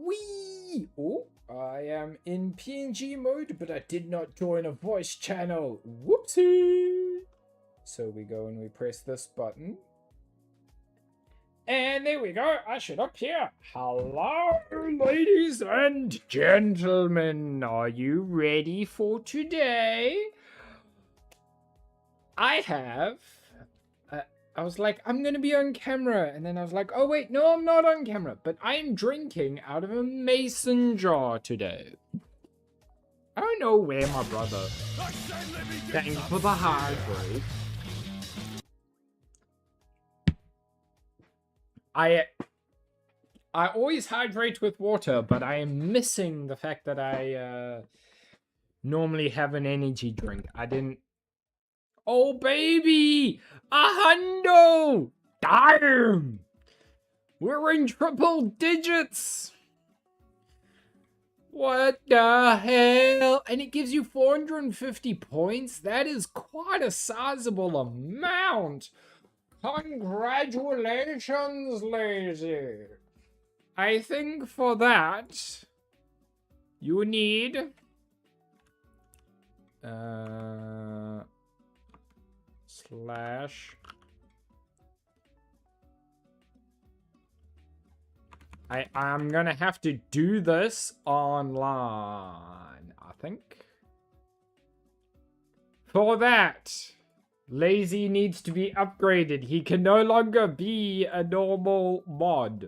Whee! Oh, I am in PNG mode, but I did not join a voice channel. Whoopsie! So we go and we press this button. And there we go. I should appear. Hello, ladies and gentlemen. Are you ready for today? I was like, I'm gonna be on camera. And then I was like, oh wait, no, I'm not on camera. But I'm drinking out of a mason jar today. I don't know where my brother. Thanks for the hydrate. I always hydrate with water, but I am missing the fact that I normally have an energy drink. I didn't. Oh baby, $100! Damn, we're in triple digits. What the hell? And it gives you 450 points. That is quite a sizable amount. Congratulations, Lazy. I think for that, you need... slash... I'm gonna have to do this online, I think. For that... Lazy needs to be upgraded. He can no longer be a normal mod.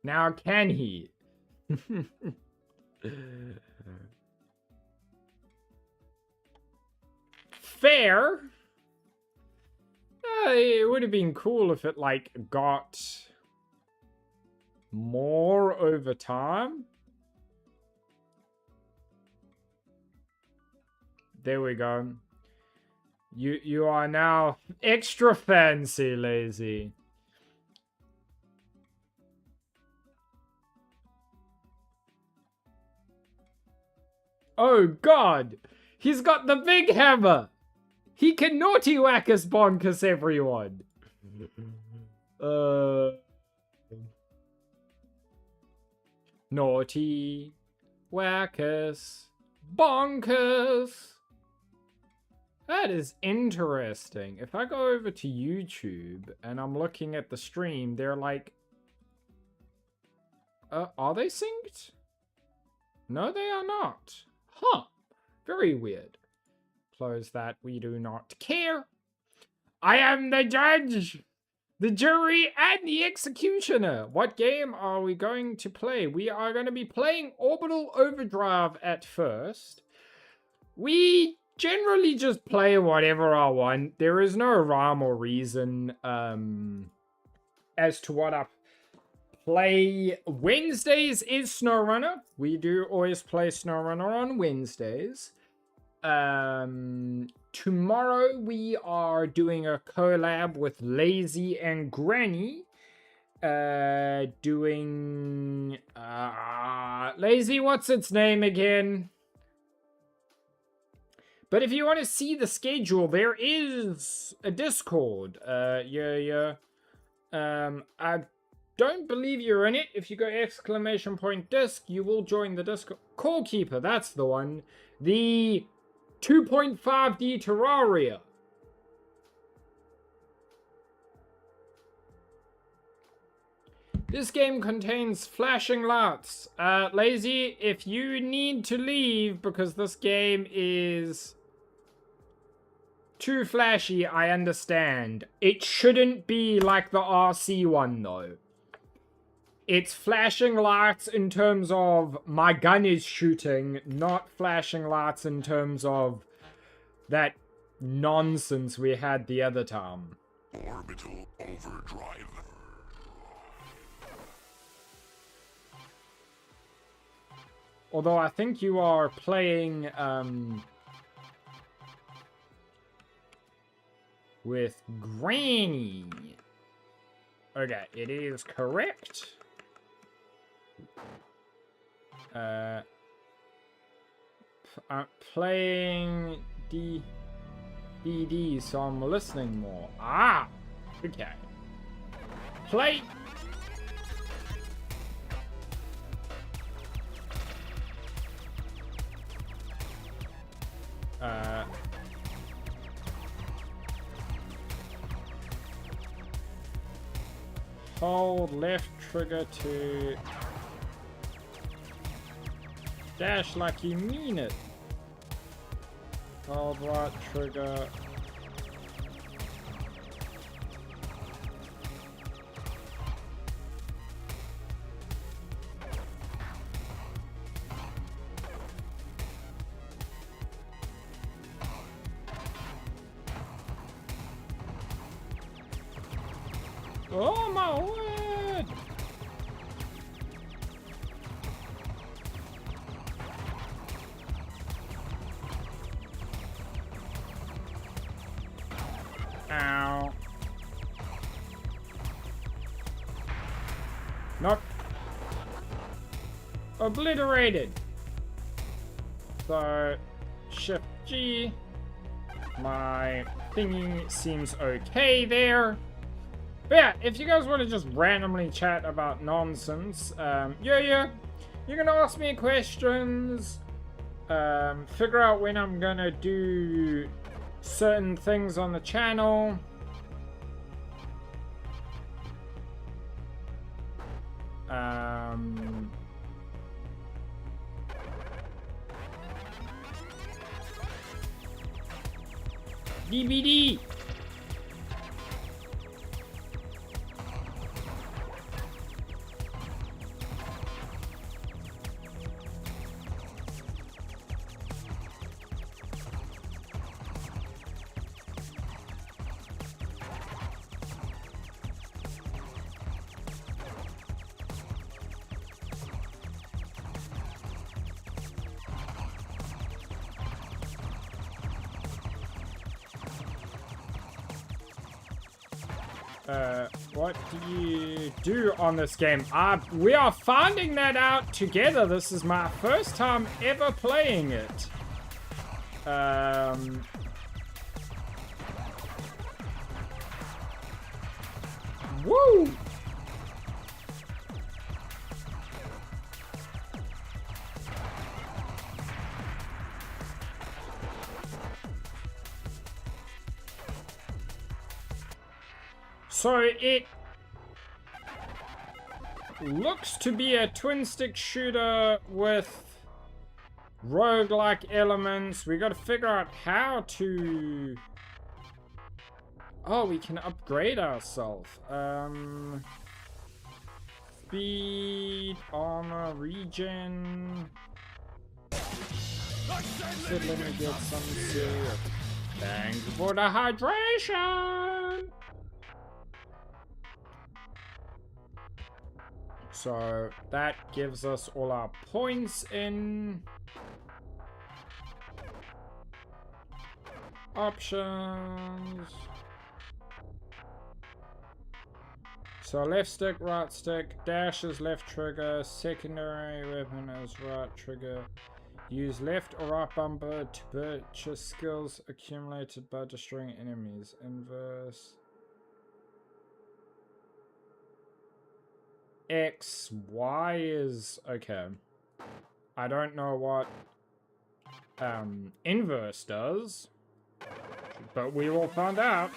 Now can he? Fair. It would have been cool if it, like, got more over time. There we go. You are now extra fancy, Lazy. Oh god! He's got the big hammer! He can naughty whack us bonkers everyone! Naughty whackers bonkers! That is interesting. If I go over to YouTube and I'm looking at the stream, they're like... are they synced? No, they are not. Huh. Very weird. Close that. We do not care. I am the judge, the jury, and the executioner. What game are we going to play? We are going to be playing Orbital Overdrive at first. We generally just play whatever I want. There is no rhyme or reason as to what I play. Wednesdays is SnowRunner. We do always play SnowRunner on Wednesdays. Tomorrow we are doing a collab with Lazy and Granny. Doing Lazy, what's its name again? But if you want to see the schedule, there is a Discord. I don't believe you're in it. If you go !disc, you will join the Discord. Call Keeper, that's the one. The 2.5D Terraria. This game contains flashing lights. Lazy, if you need to leave because this game is too flashy, I understand. It shouldn't be like the RC one, though. It's flashing lights in terms of my gun is shooting, not flashing lights in terms of that nonsense we had the other time. Orbital Overdrive. Although I think you are playing, with Granny. Okay, it is correct. I'm playing DD, so I'm listening more. Ah! Okay. plate. Hold left trigger to dash like you mean it. Hold right trigger. Oh my word! Ow. Nope. Obliterated. So, Shift G. My thingy seems okay there. But yeah, if you guys want to just randomly chat about nonsense, yeah, you're gonna ask me questions, figure out when I'm gonna do certain things on the channel. DVD. What do you do on this game? We are finding that out together. This is my first time ever playing it. Woo! So it looks to be a twin stick shooter with roguelike elements. We gotta figure out how to... Oh, we can upgrade ourselves. Speed, armor, regen. So let me get some syrup. Thanks for the hydration! So that gives us all our points in options. So left stick, right stick, dash is left trigger, secondary weapon is right trigger. Use left or right bumper to purchase skills accumulated by destroying enemies. Inverse. X, Y is okay. I don't know what inverse does, but we will find out.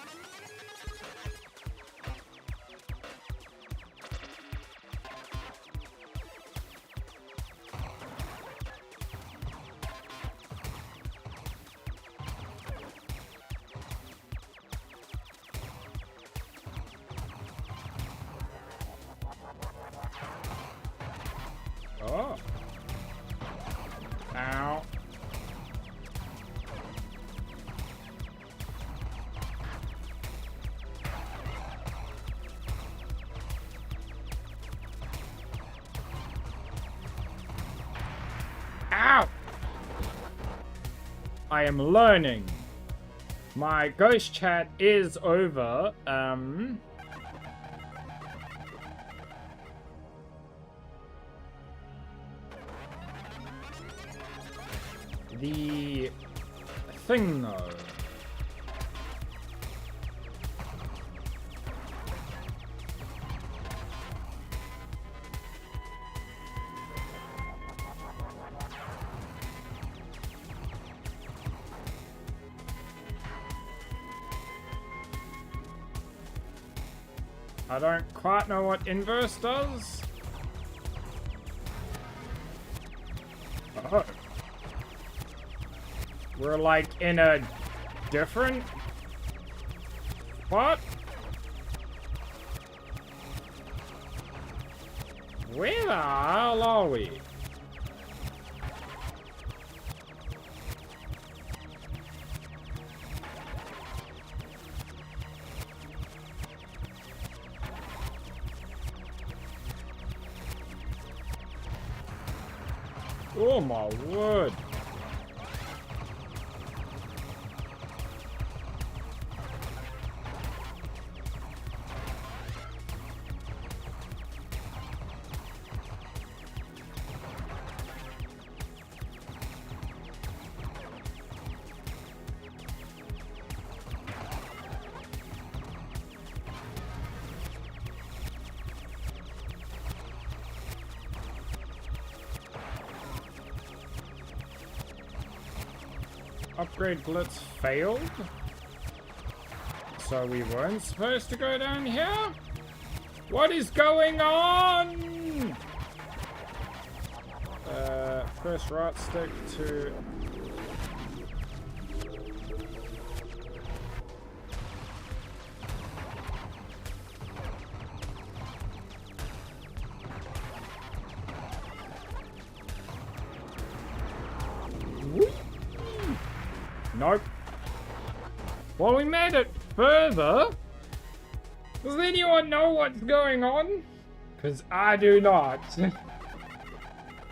Oh. Ow. Ow! I am learning. My ghost chat is over. The thing though. I don't quite know what inverse does. Oh. We're like in a different spot? Where the hell are we? Oh my word. Upgrade blitz failed. So we weren't supposed to go down here? What is going on? Press right stick to... Nope. Well, we made it further. Does anyone know what's going on? Because I do not.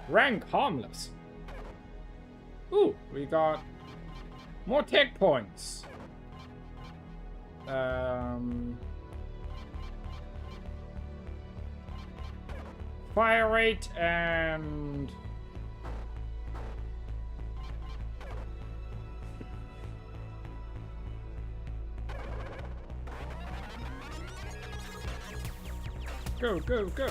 Rank harmless. Ooh, we got more tech points. Fire rate and... Go, go, go.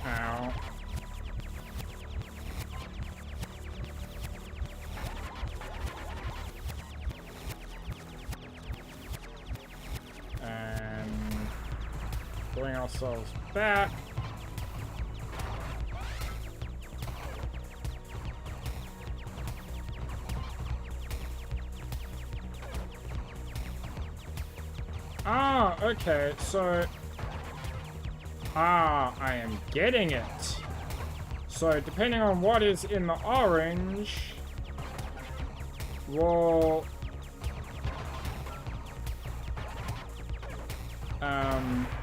Ow. Bring ourselves back. Ah, okay, so... Ah, I am getting it. So, depending on what is in the orange... will...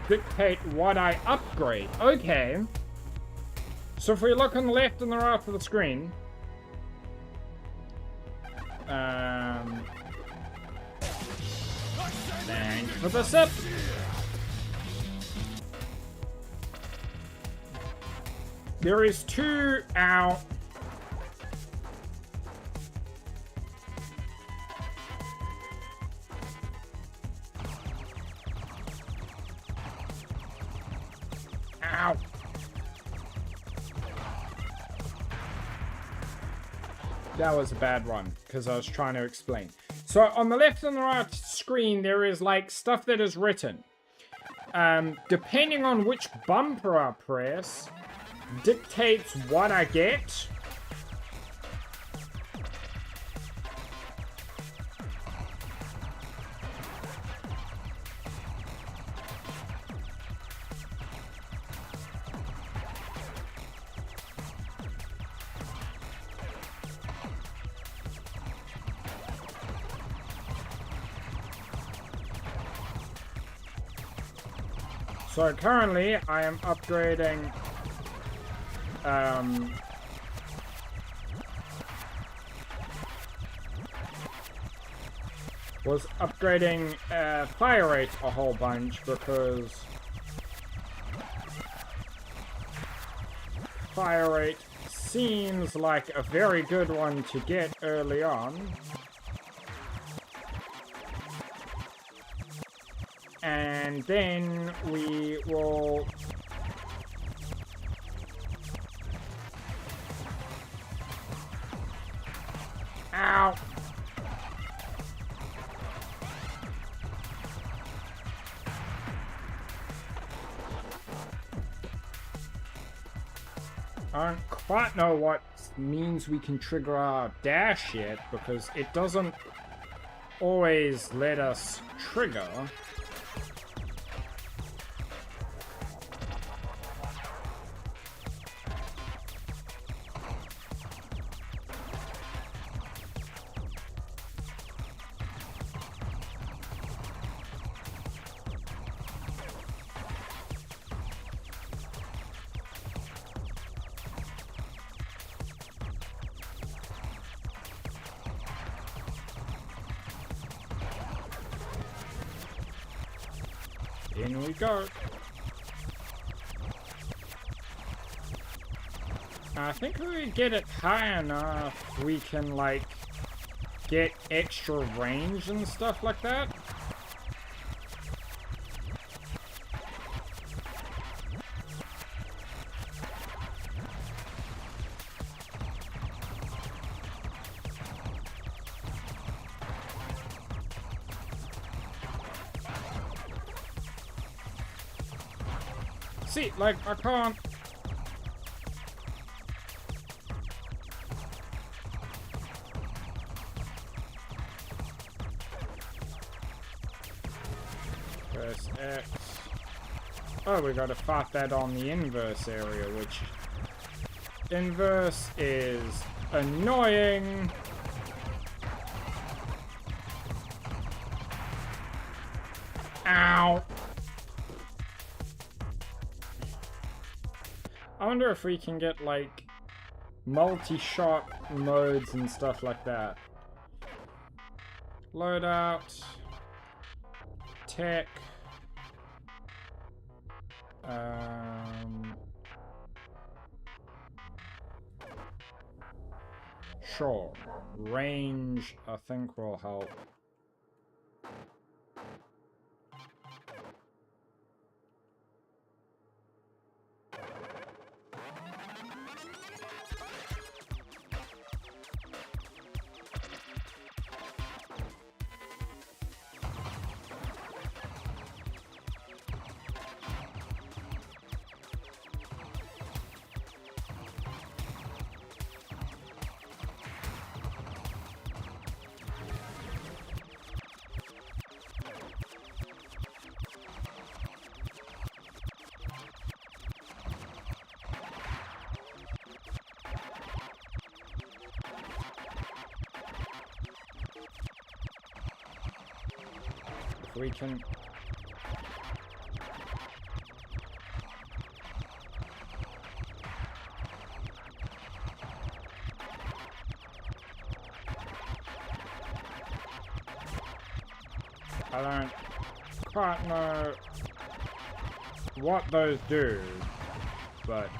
dictate what I upgrade. Okay. So if we look on the left and the right of the screen, thanks for the sip. There is two out. Ow. That was a bad one, because I was trying to explain. So on the left and the right screen, there is like stuff that is written. Depending on which bumper I press, dictates what I get. So currently, I am upgrading, was upgrading fire rate a whole bunch because fire rate seems like a very good one to get early on. And then we will... Ow! I don't quite know what means we can trigger our dash yet, because it doesn't always let us trigger. In we go. I think if we get it high enough, we can, like, get extra range and stuff like that. See, like, I can't... Press X. Oh, we gotta fight that on the inverse area, which... Inverse is annoying. Ow! I wonder if we can get, like, multi-shot modes and stuff like that. Loadout. Tech. Sure. Range, I think, will help. We can... I don't quite know what those do, but...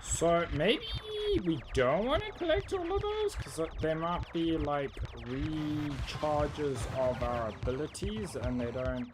So maybe we don't want to collect all of those, because there might be like recharges of our abilities and they don't...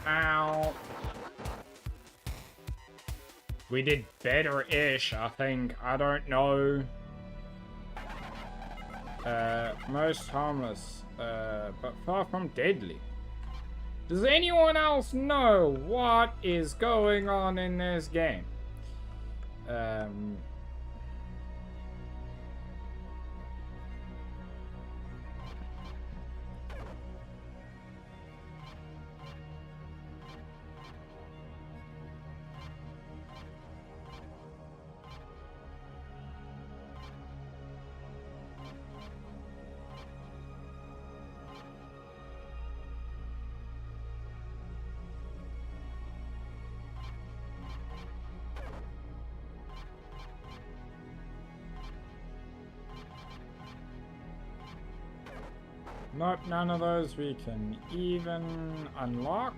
Ow. We did better-ish, I think. I don't know. Most harmless, but far from deadly. Does anyone else know what is going on in this game? Nope, none of those we can even unlock.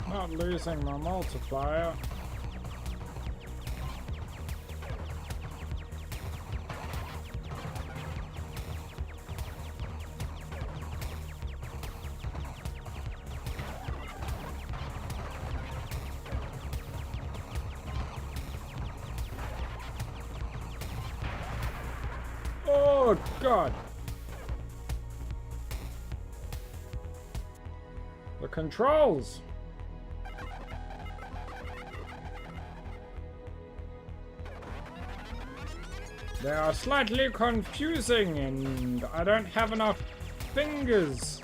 Not losing my multiplier. Oh, God. The controls. They are slightly confusing and I don't have enough fingers.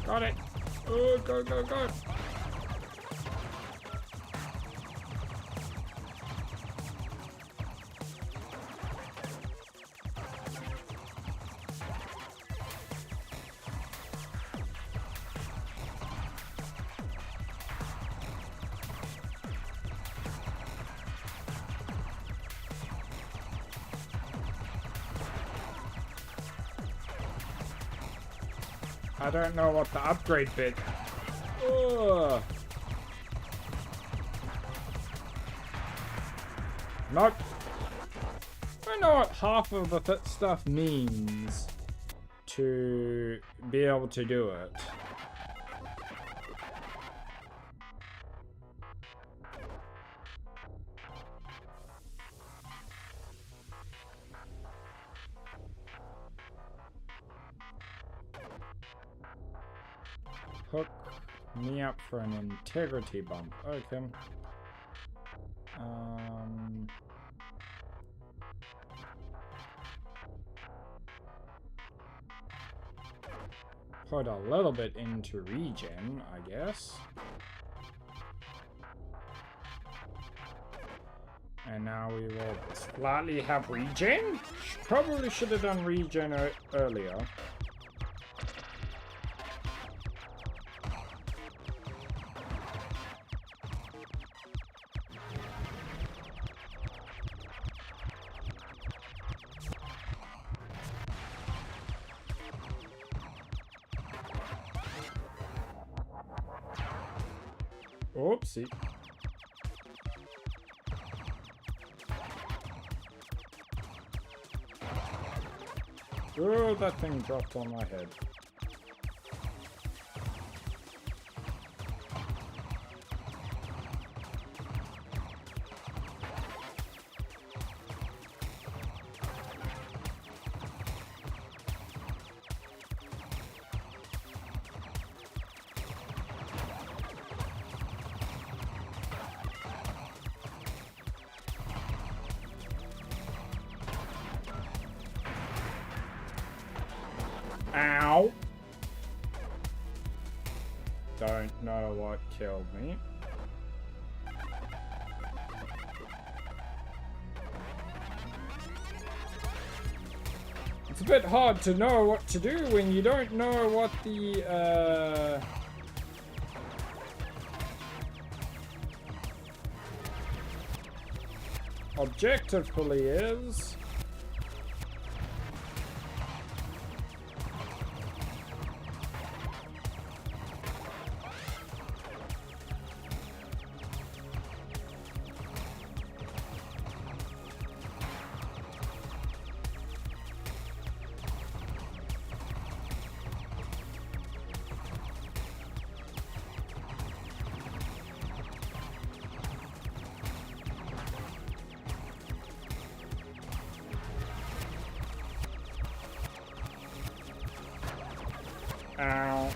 Got it. Oh, go, go, go. I don't know what the upgrade bit. Ugh. Nope. I don't know what half of the stuff means to be able to do it. Hook me up for an integrity bump. Okay. Put a little bit into regen, I guess. And now we will slightly have regen. Probably should have done regen earlier. Oopsie. Oh, that thing dropped on my head. Ow. Don't know what killed me. It's a bit hard to know what to do when you don't know what the, objective pulley is. Ow.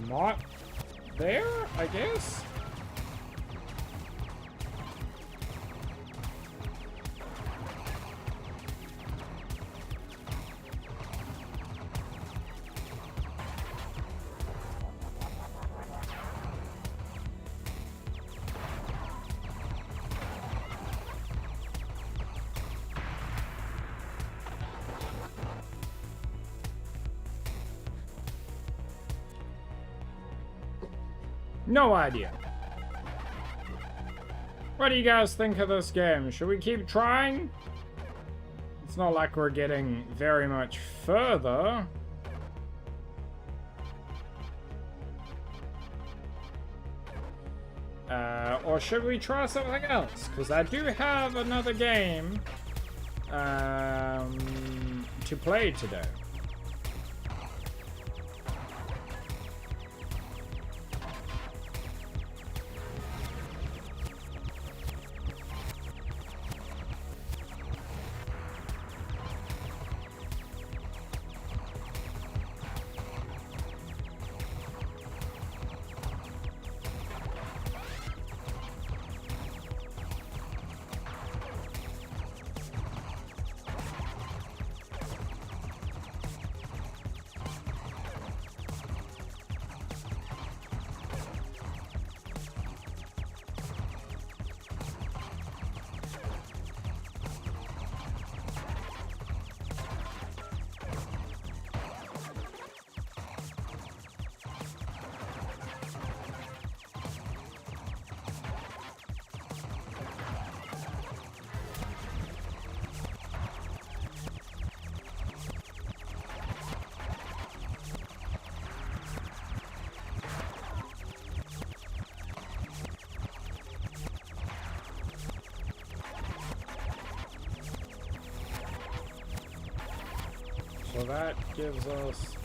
Not there, I guess? No idea. What do you guys think of this game? Should we keep trying? It's not like we're getting very much further. Or should we try something else? Because I do have another game to play today. So that gives us...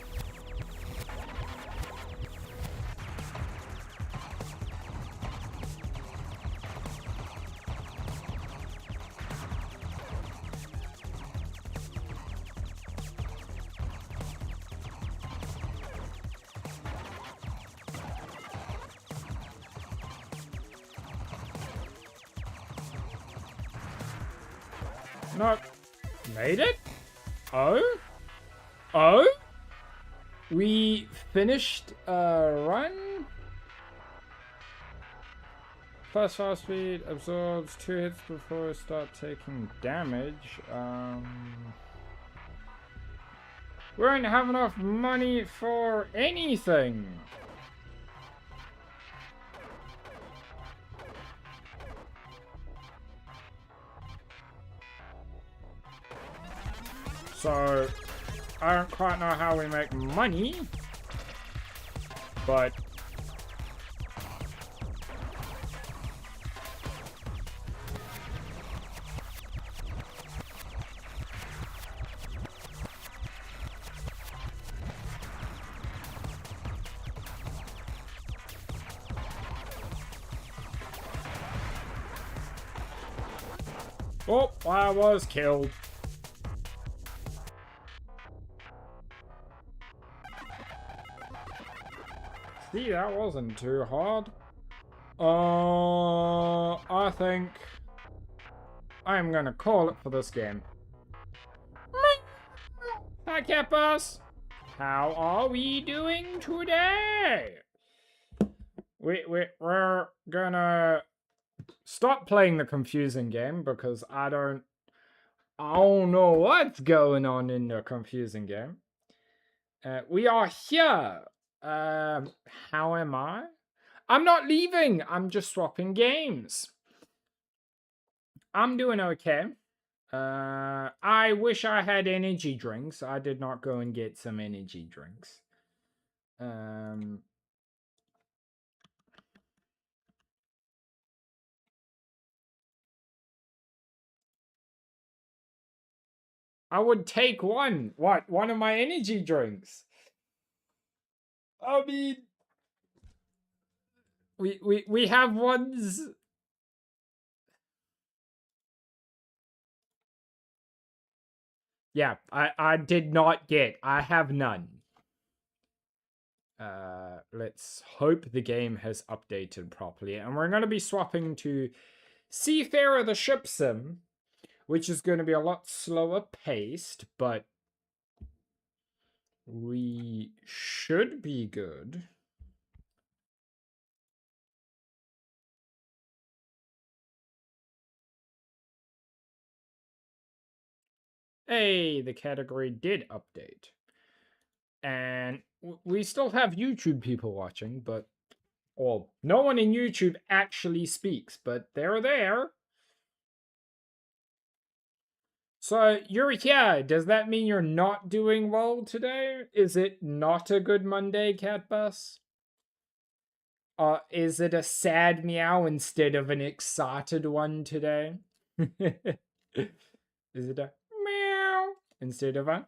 Nope. Made it? Oh? Oh? We finished a run? Plus fast speed absorbs 2 hits before it starts taking damage. We don't have enough money for anything. So, I don't quite know how we make money, but oh, I was killed. See, that wasn't too hard. I think I'm gonna call it for this game. Hi, Kappas. How are we doing today? We're gonna stop playing the confusing game because I don't know what's going on in the confusing game. We are here. How am I? I'm not leaving. I'm just swapping games. I'm doing okay. I wish I had energy drinks. I did not go and get some energy drinks. I would take one. What? One of my energy drinks. I mean, we have ones. Yeah, I did not get. I have none. Let's hope the game has updated properly. And we're going to be swapping to Seafarer the ship sim, which is going to be a lot slower paced, but we should be good. Hey, the category did update. And we still have YouTube people watching, but... Well, no one in YouTube actually speaks, but they're there. So, you're here. Does that mean you're not doing well today? Is it not a good Monday, Catbus? Is it a sad meow instead of an excited one today? Is it a meow instead of a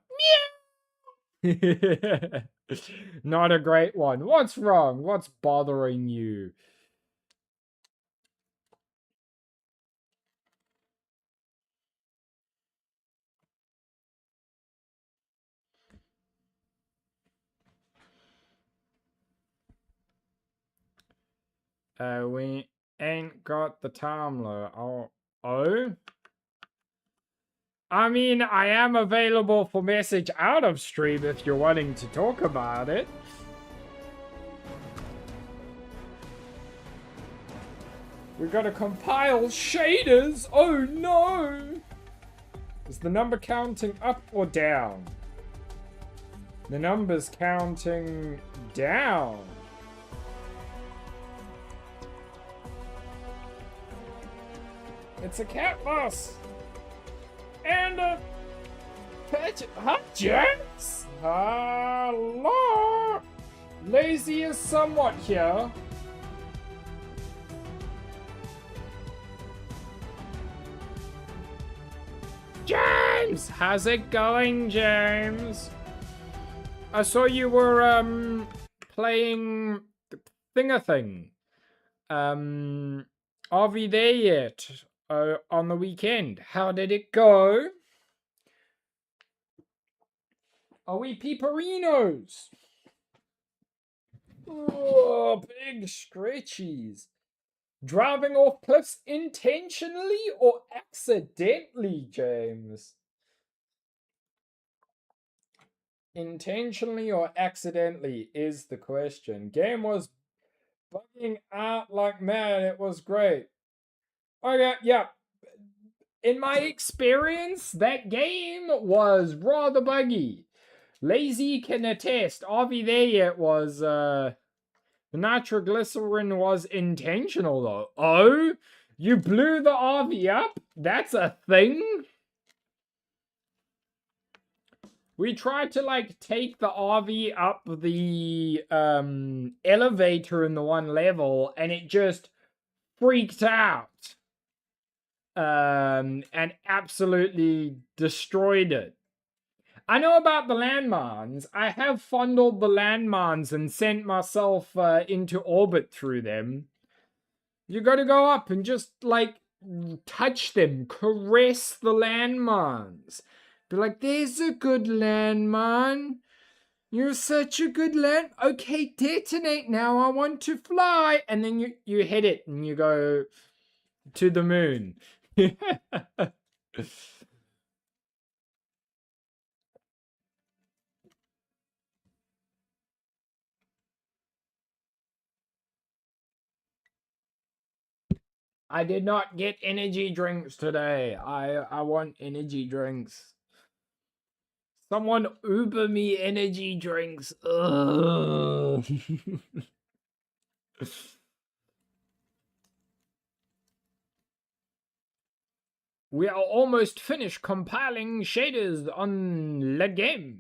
meow? Not a great one. What's wrong? What's bothering you? We ain't got the time though. Oh? I mean, I am available for message out of stream if you're wanting to talk about it. We gotta compile shaders. Oh no! Is the number counting up or down? The number's counting down. It's a cat bus. And a pet. Hi, James. Hello. Lazy is somewhat here. James! How's it going, James? I saw you were, playing Thing-a-Thing. Are we there yet? On the weekend. How did it go? Are we peeperinos? Oh, big stretchies. Driving off cliffs intentionally or accidentally, James? Intentionally or accidentally is the question. Game was bugging out like mad. It was great. Okay, yeah. In my experience, that game was rather buggy. Lazy can attest. Avi there yet was, the nitroglycerin was intentional though. Oh? You blew the RV up? That's a thing? We tried to, like, take the RV up the, elevator in the one level, and it just freaked out. And absolutely destroyed it. I know about the landmines. I have fondled the landmines and sent myself into orbit through them. You gotta go up and just, like, touch them, caress the landmines. Be like, there's a good landmine. You're such a good land. Okay, detonate now. I want to fly. And then you hit it and you go to the moon. I did not get energy drinks today. I want energy drinks. Someone Uber me energy drinks. Ugh. We are almost finished compiling shaders on the game.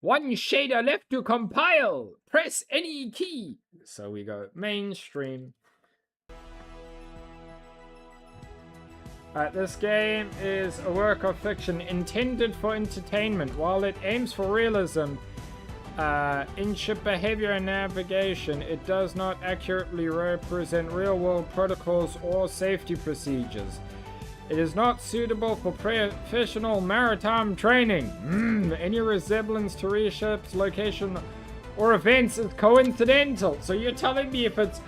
One shader left to compile. Press any key. So we go mainstream. This game is a work of fiction intended for entertainment. While it aims for realism in ship behavior and navigation, it does not accurately represent real-world protocols or safety procedures. It is not suitable for professional maritime training. Any resemblance to real ship's location or events is coincidental. So you're telling me if it's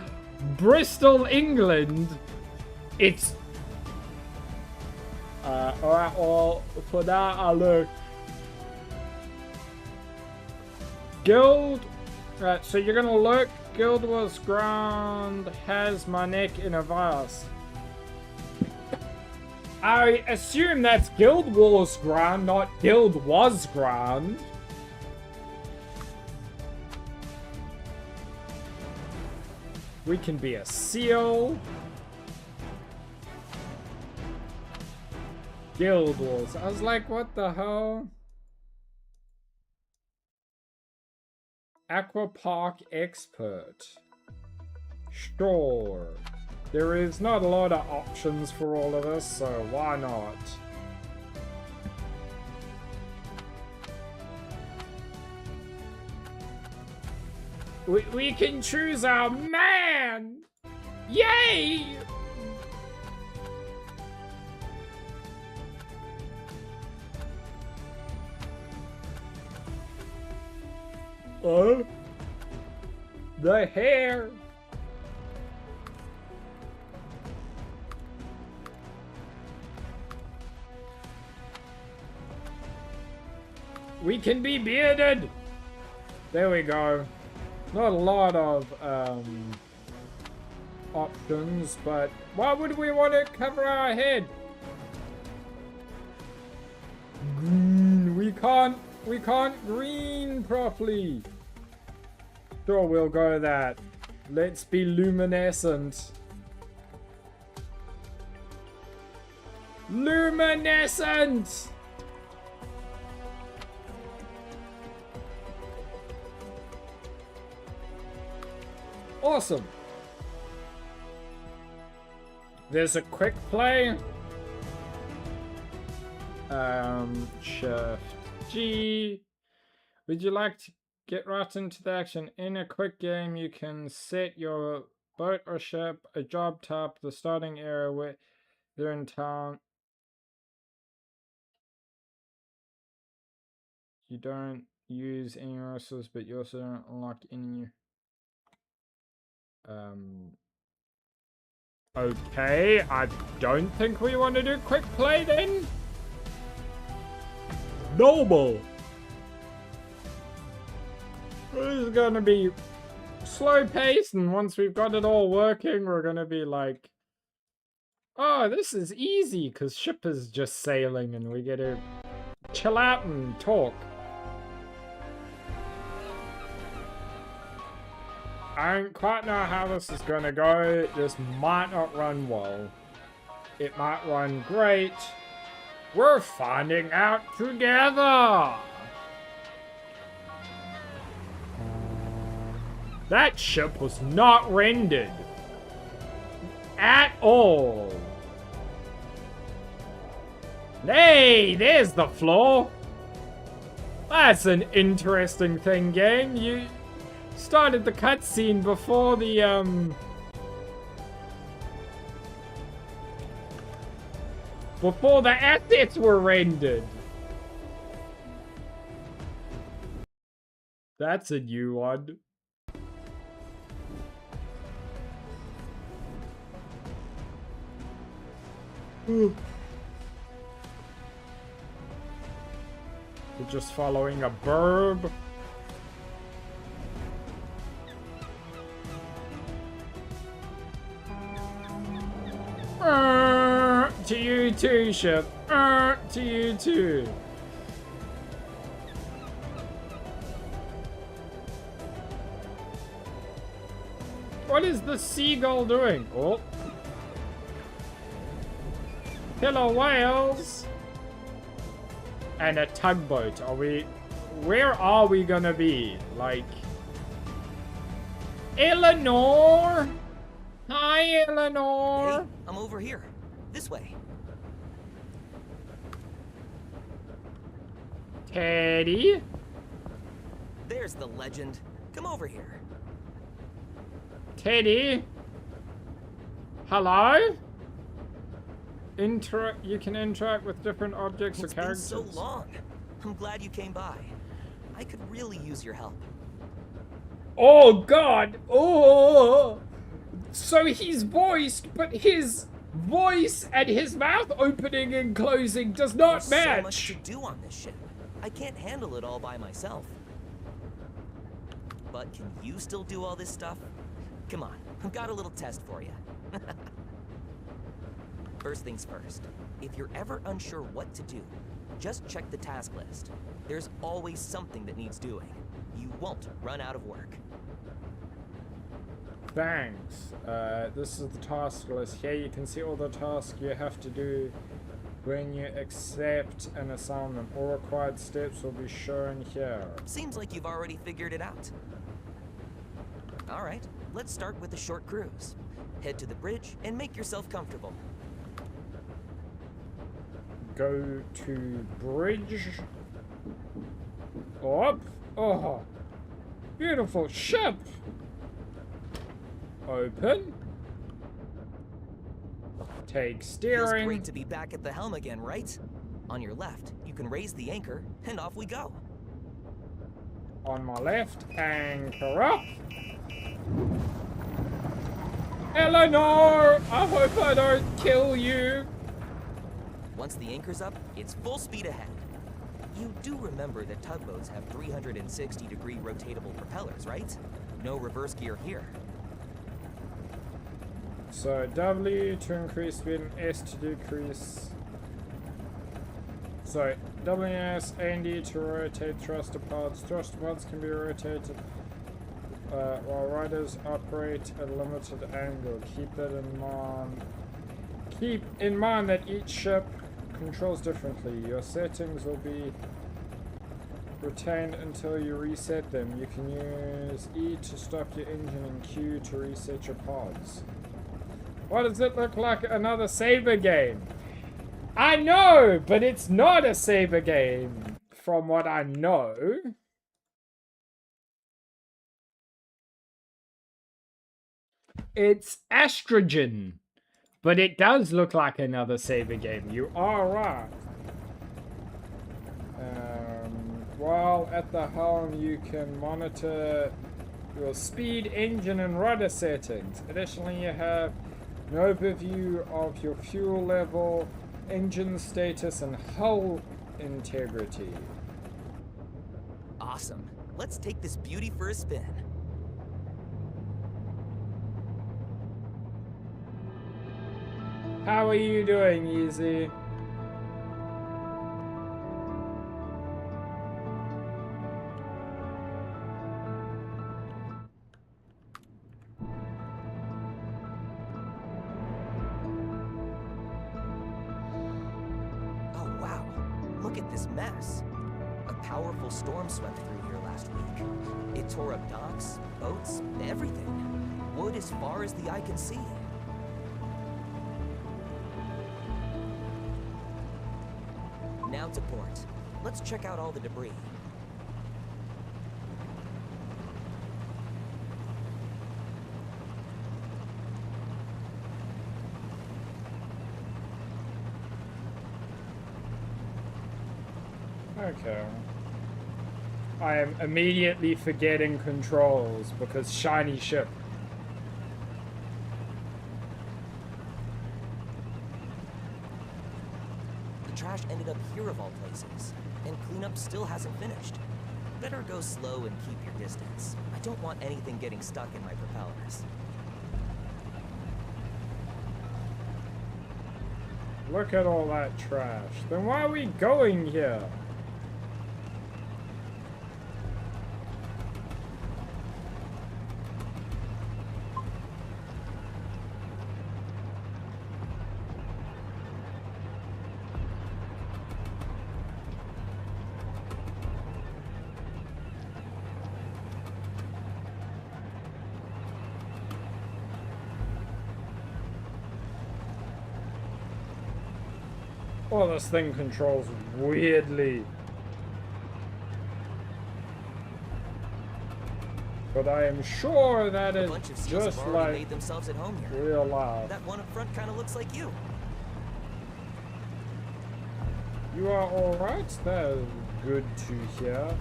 Bristol, England, it's... Alright, well, for that I look. Guild. Right, so you're gonna look. Guild was ground, has my neck in a vase. I assume that's Guild Wars ground, not Guild was ground. We can be a seal. Guild Wars. I was like, what the hell? Aqua Park Expert. Sure. There is not a lot of options for all of us, so why not? We can choose our man! Yay! Oh, the hair. We can be bearded. There we go. Not a lot of options, but why would we want to cover our head? Green. We can't green properly. Sure, we'll go that. Let's be luminescent. Luminescent! Awesome. There's a quick play. Shift G. Would you like to get right into the action? In a quick game, you can set your boat or ship, a job type, the starting area where they're in town. You don't use any resources, but you also don't unlock any. Okay, I don't think we want to do quick play then. Noble. This is gonna be slow paced, and once we've got it all working, we're gonna be like, oh, this is easy because ship is just sailing and we get to chill out and talk. I don't quite know how this is gonna go. It just might not run well. It might run great. We're finding out together. That ship was not rendered at all. Hey, there's the floor. That's an interesting thing, game. You started the cutscene before the assets were rendered. That's a new one. We're just following a burb. To you too, ship. To you too. What is the seagull doing? Oh. Hello, whales. And a tugboat. Where are we gonna be? Like, Eleanor? Hi, Eleanor. Hey, I'm over here. This way. Teddy? There's the legend. Come over here. Teddy? Hello? You can interact with different objects or It's been characters. so long. I'm glad you came by. I could really use your help. Oh God! Oh! So he's voiced, but his voice and his mouth opening and closing does not There's match. so much to do on this ship. I can't handle it all by myself. But can you still do all this stuff? Come on, I've got a little test for you. First things first, if you're ever unsure what to do, just check the task list. There's always something that needs doing. You won't run out of work. Thanks. This is the task list. Here you can see all the tasks you have to do when you accept an assignment. All required steps will be shown here. Seems like you've already figured it out. All right, let's start with a short cruise. Head to the bridge and make yourself comfortable. Go to bridge. Up. Oh, beautiful ship. Open. Take Feels steering. great to be back at the helm again, right? On your left, you can raise the anchor, and off we go. On my left, anchor up. Eleanor, I hope I don't kill you. Once the anchor's up, it's full speed ahead. You do remember that tugboats have 360-degree rotatable propellers, right? No reverse gear here. So W to increase speed and S to decrease. So WS and D to rotate thruster pods. Thruster pods can be rotated while riders operate at a limited angle. Keep that in mind. Keep in mind that each ship controls differently. Your settings will be retained until you reset them. You can use E to stop your engine and Q to reset your pods. Why does it look like another Saber game? I know, but it's not a Saber game, from what I know. It's estrogen, but it does look like another Saber game. You are right. While at the helm, you can monitor your speed, engine, and rudder settings. Additionally, you have an overview of your fuel level, engine status, and hull integrity. Awesome. Let's take this beauty for a spin. How are you doing, Easy? Oh, wow. Look at this mess. A powerful storm swept through here last week. It tore up docks, boats, everything. Wood as far as the eye can see. Now to port. Let's check out all the debris. Okay. I am immediately forgetting controls because shiny ship. The trash ended up here of all places, and cleanup still hasn't finished. Better go slow and keep your distance. I don't want anything getting stuck in my propellers. Look at all that trash. Then why are we going here? Oh, this thing controls weirdly. But I am sure that A is bunch of seals just have already like made themselves at home here. real life. That one up front kind of looks like you. You are alright? That is good to hear.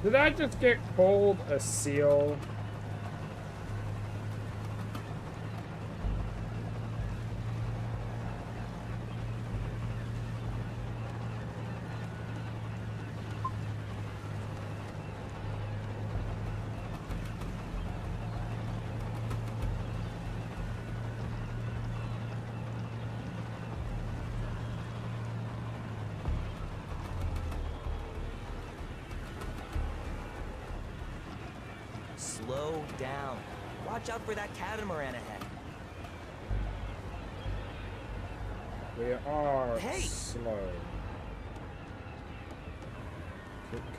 Did I just get called a seal? Slow down. Watch out for that catamaran ahead. We are Hey! slow.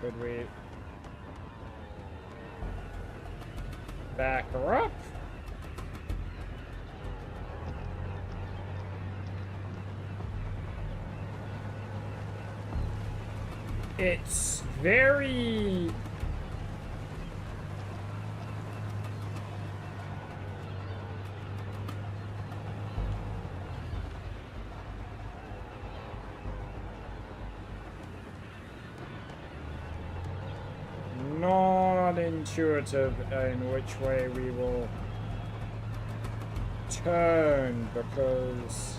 Could we back her up? It's very... not intuitive in which way we will turn, because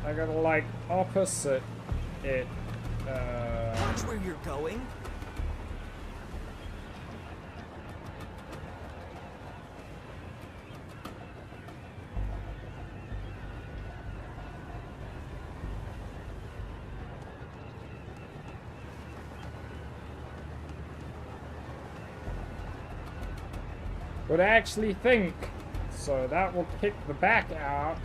I gotta like opposite it. Watch where you're going. Would actually think. So that will kick the back out.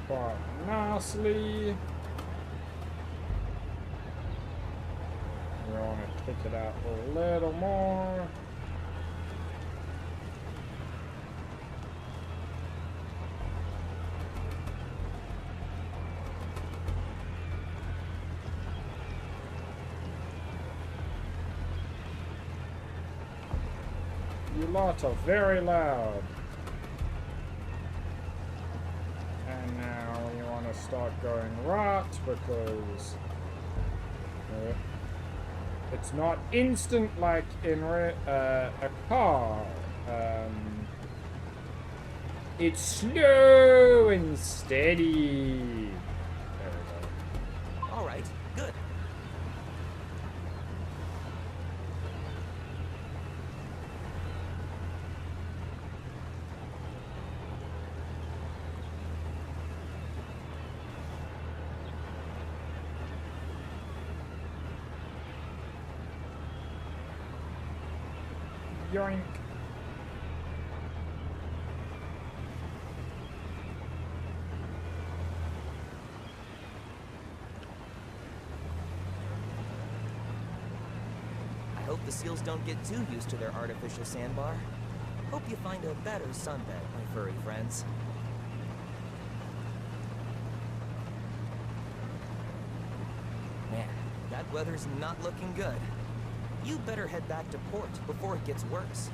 Quite nicely. We want to kick it out a little more. You lot are very loud. And now you want to start going right because it's not instant like in a car. It's slow and steady. There we go. All right, good. Yoink. I hope the seals don't get too used to their artificial sandbar. Hope you find a better sunbed, my furry friends. Man, that weather's not looking good. You better head back to port before it gets worse.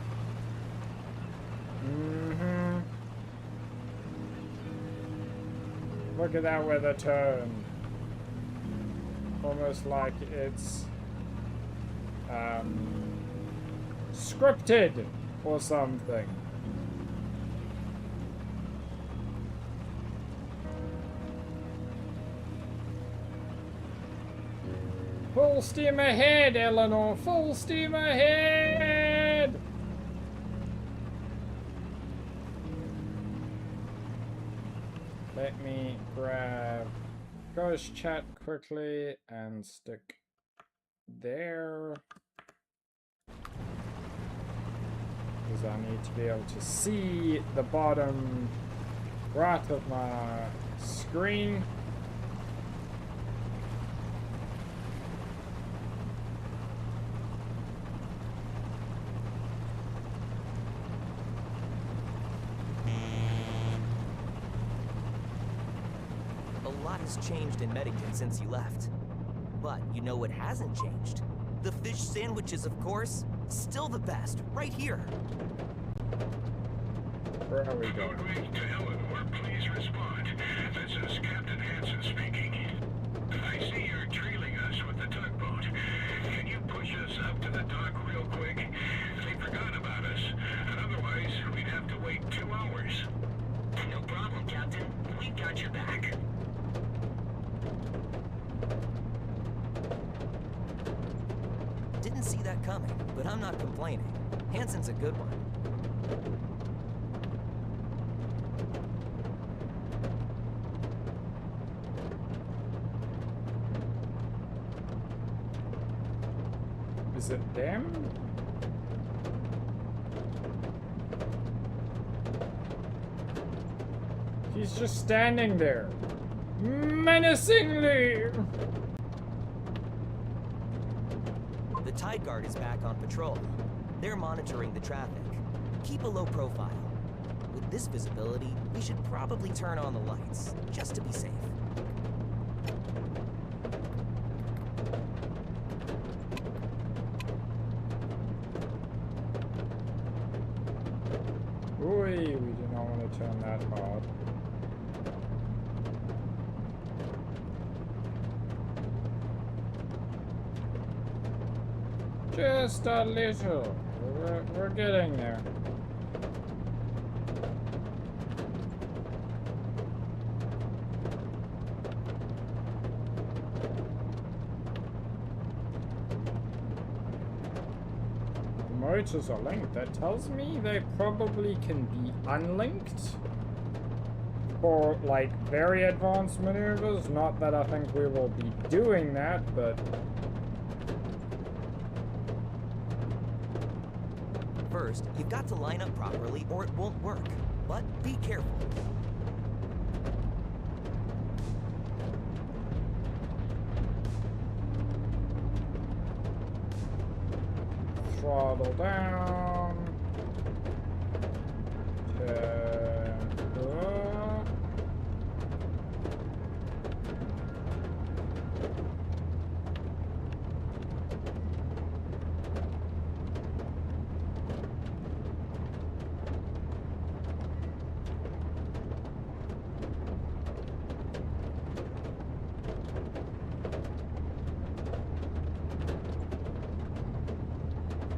Look at that weather turn. Almost like it's scripted or something. Full steam ahead, Eleanor! Full steam ahead! Let me grab ghost chat quickly and stick there. Because I need to be able to see the bottom right of my screen. Changed in Medican since you left. But you know what hasn't changed? The fish sandwiches, of course. Still the best, right here. Where are we going? Code ring to Eleanor, please respond. This is Captain Hansen speaking. I see you're trailing us with the tugboat. Can you push us up to the dock real quick? They forgot about us, and otherwise we'd have to wait 2 hours. No problem, Captain. We've got your back. Didn't see that coming, but I'm not complaining. Hansen's a good one. Is it them? He's just standing there, menacingly. The Tide Guard is back on patrol. They're monitoring the traffic. Keep a low profile. With this visibility, we should probably turn on the lights, just to be safe. Ooh, we do not want to turn that hard. Just a little. We're getting there. The motors are linked. That tells me they probably can be unlinked for like very advanced maneuvers. Not that I think we will be doing that, but First, you've got to line up properly or it won't work. But be careful. throttle down.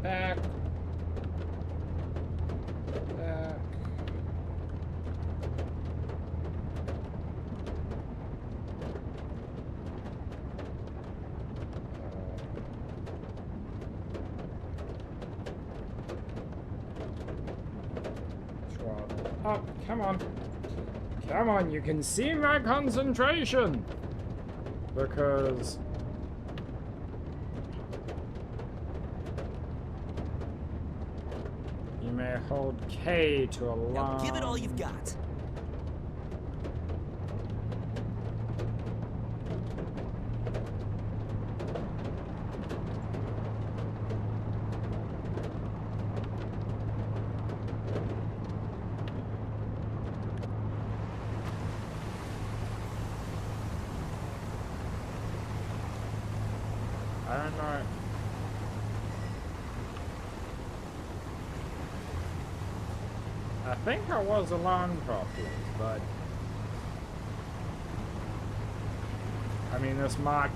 Back. Back. Throttle up. Come on. Come on, you can see my concentration. Because you may hold K to alarm. Now give it all you've got. I don't know. I think I was alarmed properly, but I mean, this might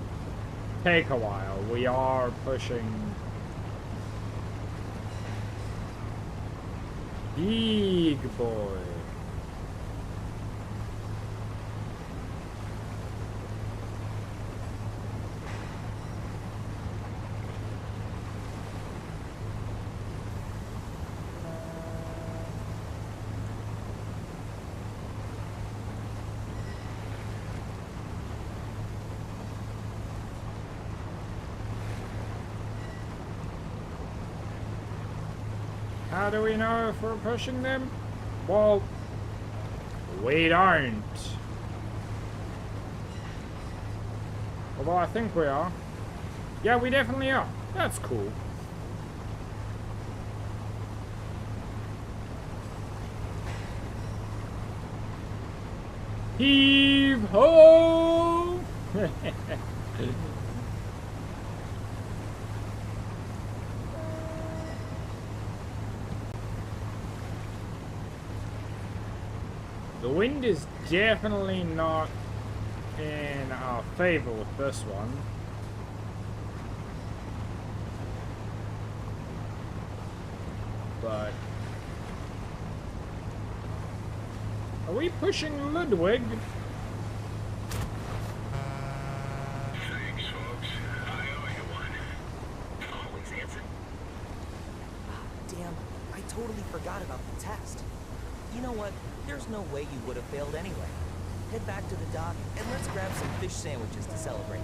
take a while. We are pushing big boy. How do we know if we're pushing them? Well, we don't. Although I think we are. Yeah, we definitely are. That's cool. Heave ho! The wind is definitely not in our favor with this one. But are we pushing Ludwig? Thanks, folks. I owe you one. Always answer. Damn, I totally forgot about the test. You know what? There's no way you would have failed anyway. Head back to the dock and let's grab some fish sandwiches to celebrate.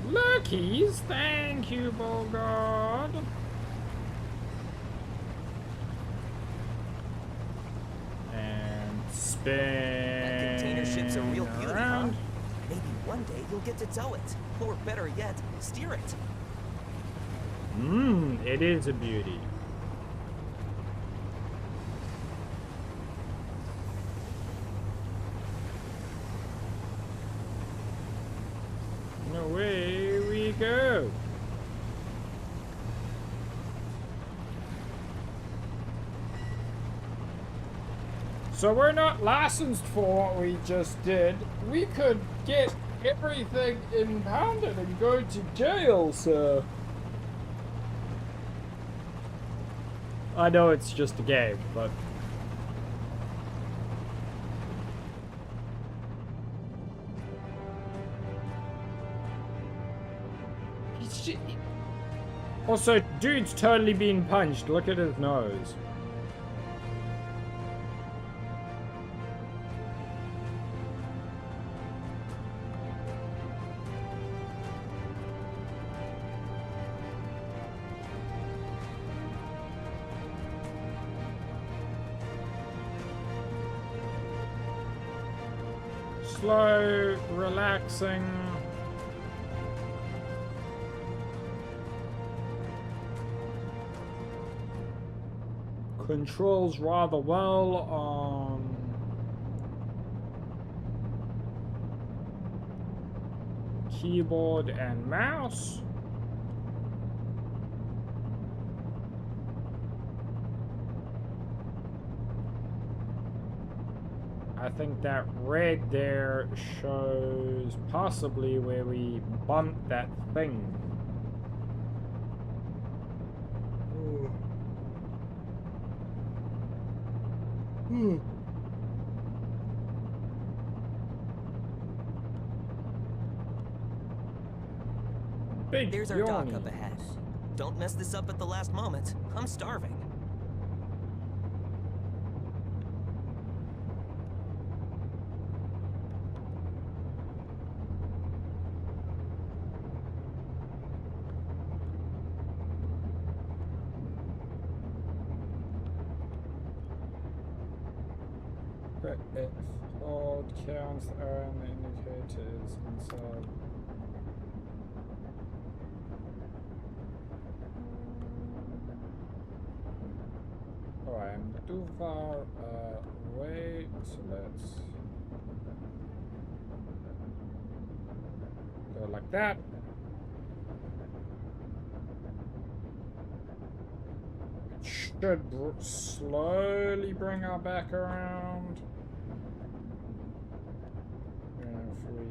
Luckies, thank you, Bogard. And spin. That container ship's a real beauty, huh? around. Maybe one day you'll get to tow it. Or better yet, steer it. It is a beauty. And away we go. So we're not licensed for what we just did. We could get everything impounded and go to jail, sir. I know it's just a game, but... Also, dude's totally being punched. Look at his nose. Slow, relaxing. Controls rather well on keyboard and mouse. I think that red there shows possibly where we bumped that thing. Big There's our dock yawny. up ahead. Don't mess this up at the last moment. I'm starving. But if hold counts and the indicators inside. Oh, I'm too far away, so let's go like that. Shh. should slowly bring our back around. And if we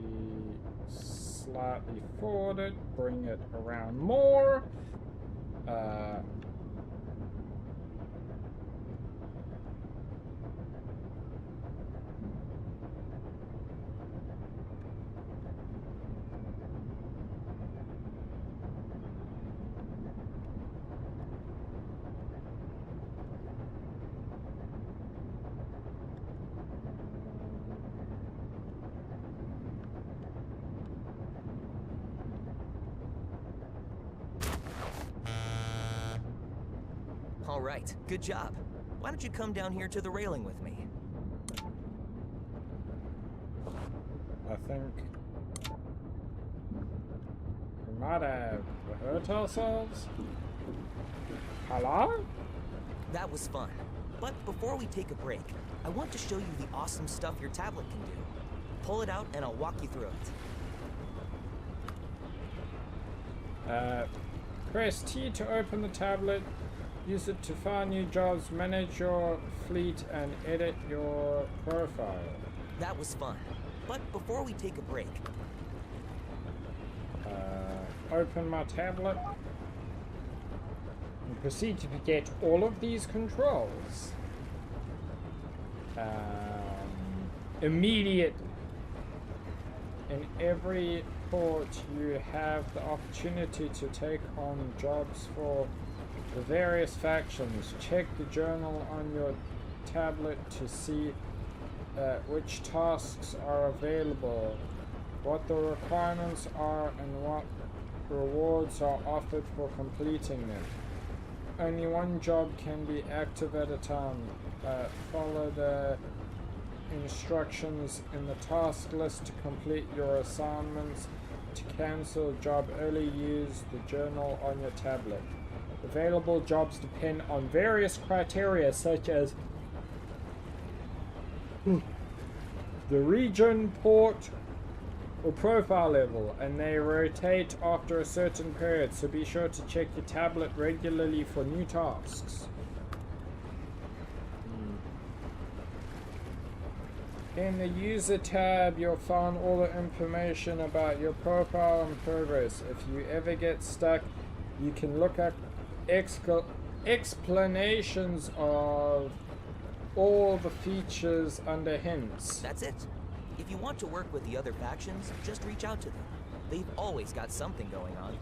slightly forward it, bring it around more. All right, good job. Why don't you come down here to the railing with me? I think we might have hurt ourselves. Hello? That was fun. But before we take a break, I want to show you the awesome stuff your tablet can do. Pull it out and I'll walk you through it. Press T to open the tablet. Use it to find new jobs, manage your fleet, and edit your profile. That was fun. But before we take a break... Open my tablet. And proceed to forget all of these controls. Immediately. In every port, you have the opportunity to take on jobs for the various factions. Check the journal on your tablet to see which tasks are available, what the requirements are, and what rewards are offered for completing them. Only one job can be active at a time. Follow the instructions in the task list to complete your assignments. To cancel a job early, use the journal on your tablet. Available jobs depend on various criteria such as the region, port, or profile level, and they rotate after a certain period, so be sure to check your tablet regularly for new tasks. In the user tab, you'll find all the information about your profile and progress. If you ever get stuck, you can look up explanations of all the features under hints. That's it. If you want to work with the other factions, just reach out to them. They've always got something going on.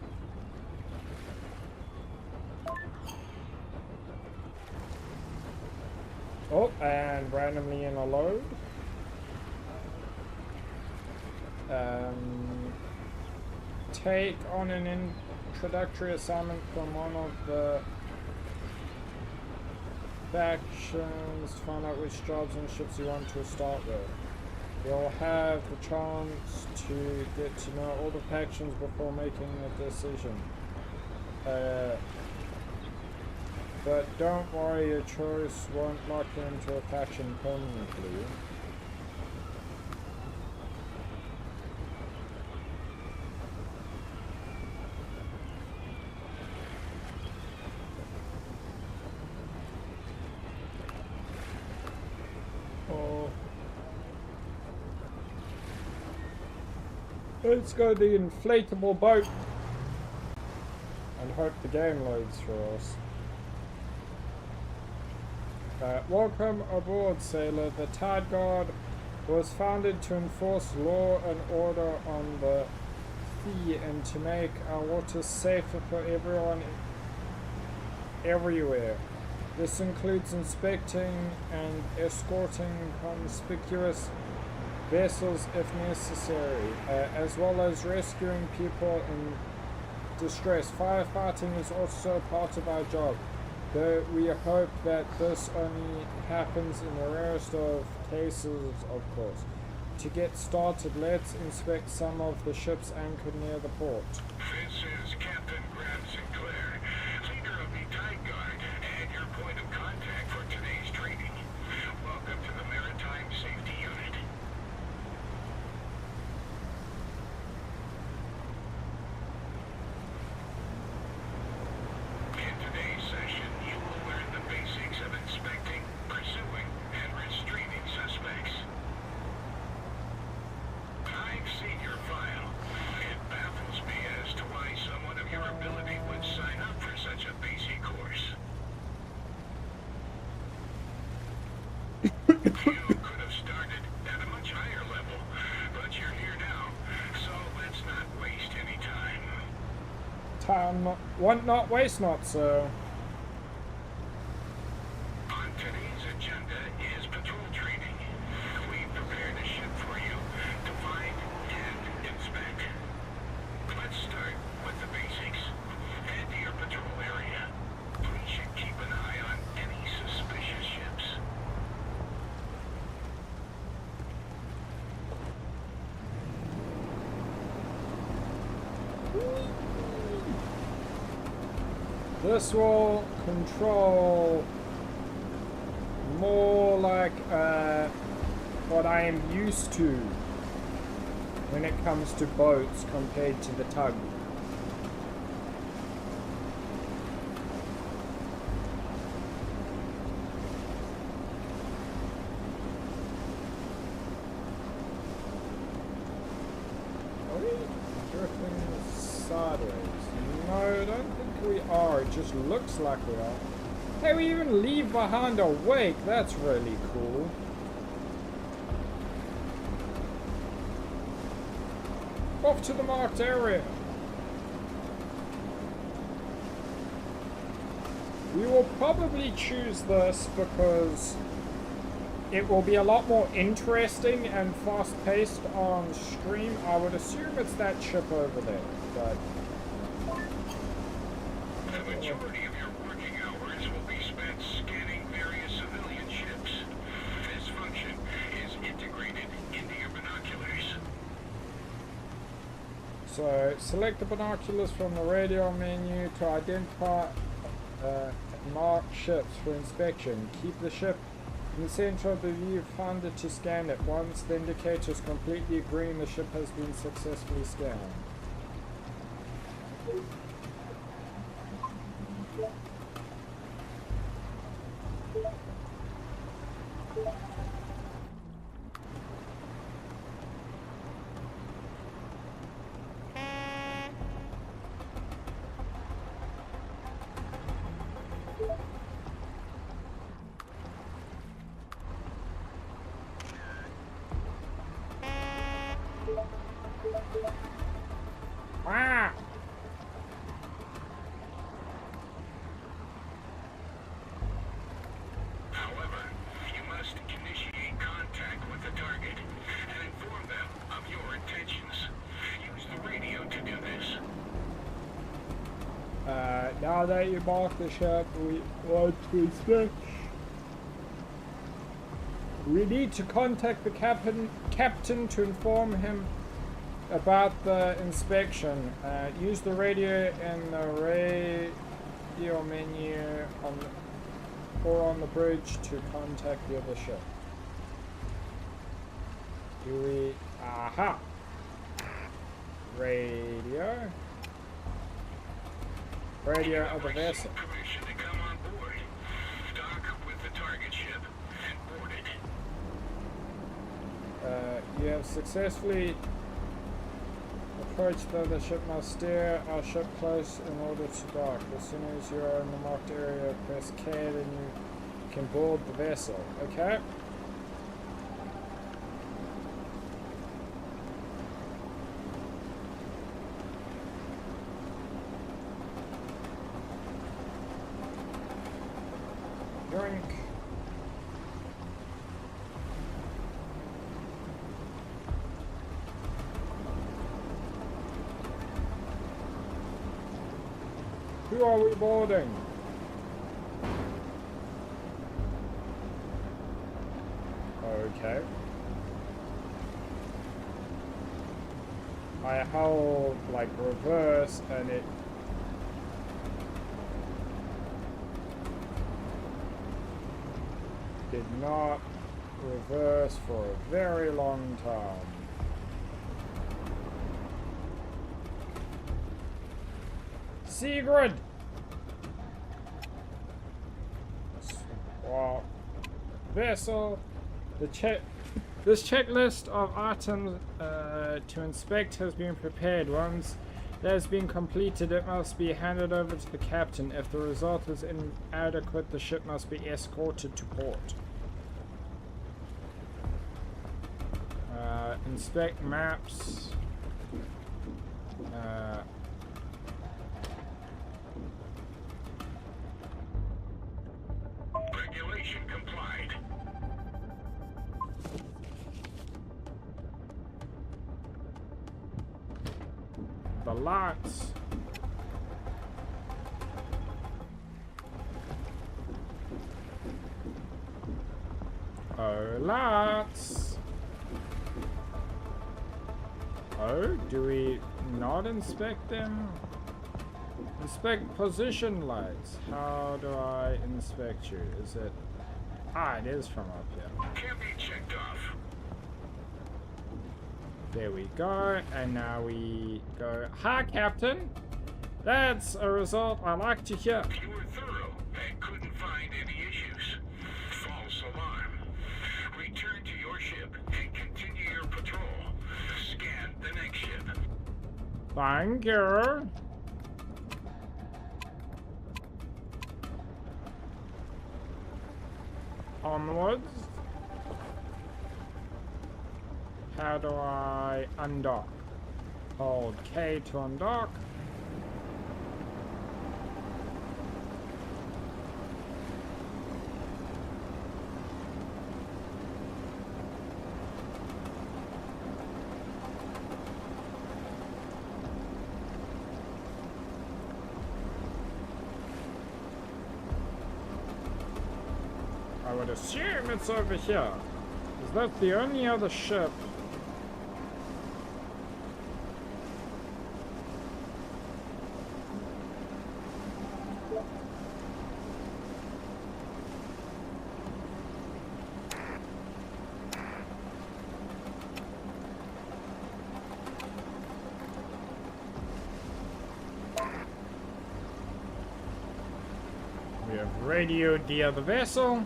Oh, and randomly in a load. Take on an introductory assignment from one of the factions to find out which jobs and ships you want to start with. You'll have the chance to get to know all the factions before making a decision. But don't worry, your choice won't lock you into a faction permanently. Let's go the inflatable boat and hope the game loads for us. Welcome aboard, sailor. The Tide Guard was founded to enforce law and order on the sea and to make our waters safer for everyone everywhere. This includes inspecting and escorting conspicuous vessels if necessary, as well as rescuing people in distress. Firefighting is also part of our job, though we hope that this only happens in the rarest of cases, of course. To get started, let's inspect some of the ships anchored near the port. This is Captain Grant Sinclair, leader of the Tide Guard, and your point of contact for today's training. Welcome to the Maritime Safety Unit. In today's session, you will learn the basics could have started at a much higher level, but you're here now, so let's not waste any time. Time want not, waste not, sir. On today's agenda is patrol training. We've prepared a ship for you to find and inspect. Let's start with the basics. Head to your patrol area. We should keep an eye on any suspicious ships. This will control more like what I am used to when it comes to boats compared to the tug. Are we drifting sideways? No, I don't think we are. It just looks like we are. Hey, we even leave behind a wake. That's really cool. Off to the marked area. We will probably choose this because it will be a lot more interesting and fast-paced on stream. I would assume it's that ship over there, but The majority of your working hours will be spent scanning various civilian ships. This function is integrated into your binoculars. so select the binoculars from the radio menu to identify marked ships for inspection. Keep the ship in the center of the viewfinder to scan it. Once the indicator is completely green, the ship has been successfully scanned. Ah! However, you must initiate contact with the target and inform them of your intentions. Use the radio to do this. Now that you mark the ship, we want to inspect. We need to contact the captain to inform him about the inspection. Use the radio in the radio menu or on the bridge to contact the other ship. Do we? Aha! Radio. Radio of the vessel. Permission to come on board. Dock with the target ship and board it. You have successfully approached the other ship. Must steer our ship close in order to dock. As soon as you are in the marked area, press K, then you can board the vessel. Okay? Drink. Who are we boarding? Okay. I held like reverse and it did not reverse for a very long time. Sigrid! Swap vessel. This checklist of items to inspect has been prepared. Once that has been completed, it must be handed over to the captain. If the result is inadequate, the ship must be escorted to port. Inspect maps. Regulation complied. The lights. Oh, lights. Oh, do we not inspect them? Inspect position lights. How do I inspect you? Is it... Ah, it is from up here. Can't be checked off. There we go. And now we go, hi, Captain. That's a result I like to hear. You were thorough and couldn't find any issues. False alarm. Return to your ship and continue your patrol. Scan the next ship. Thank you. Onwards. How do I undock? Hold K to undock. I would assume it's over here. Is that the only other ship? We have radioed the other vessel.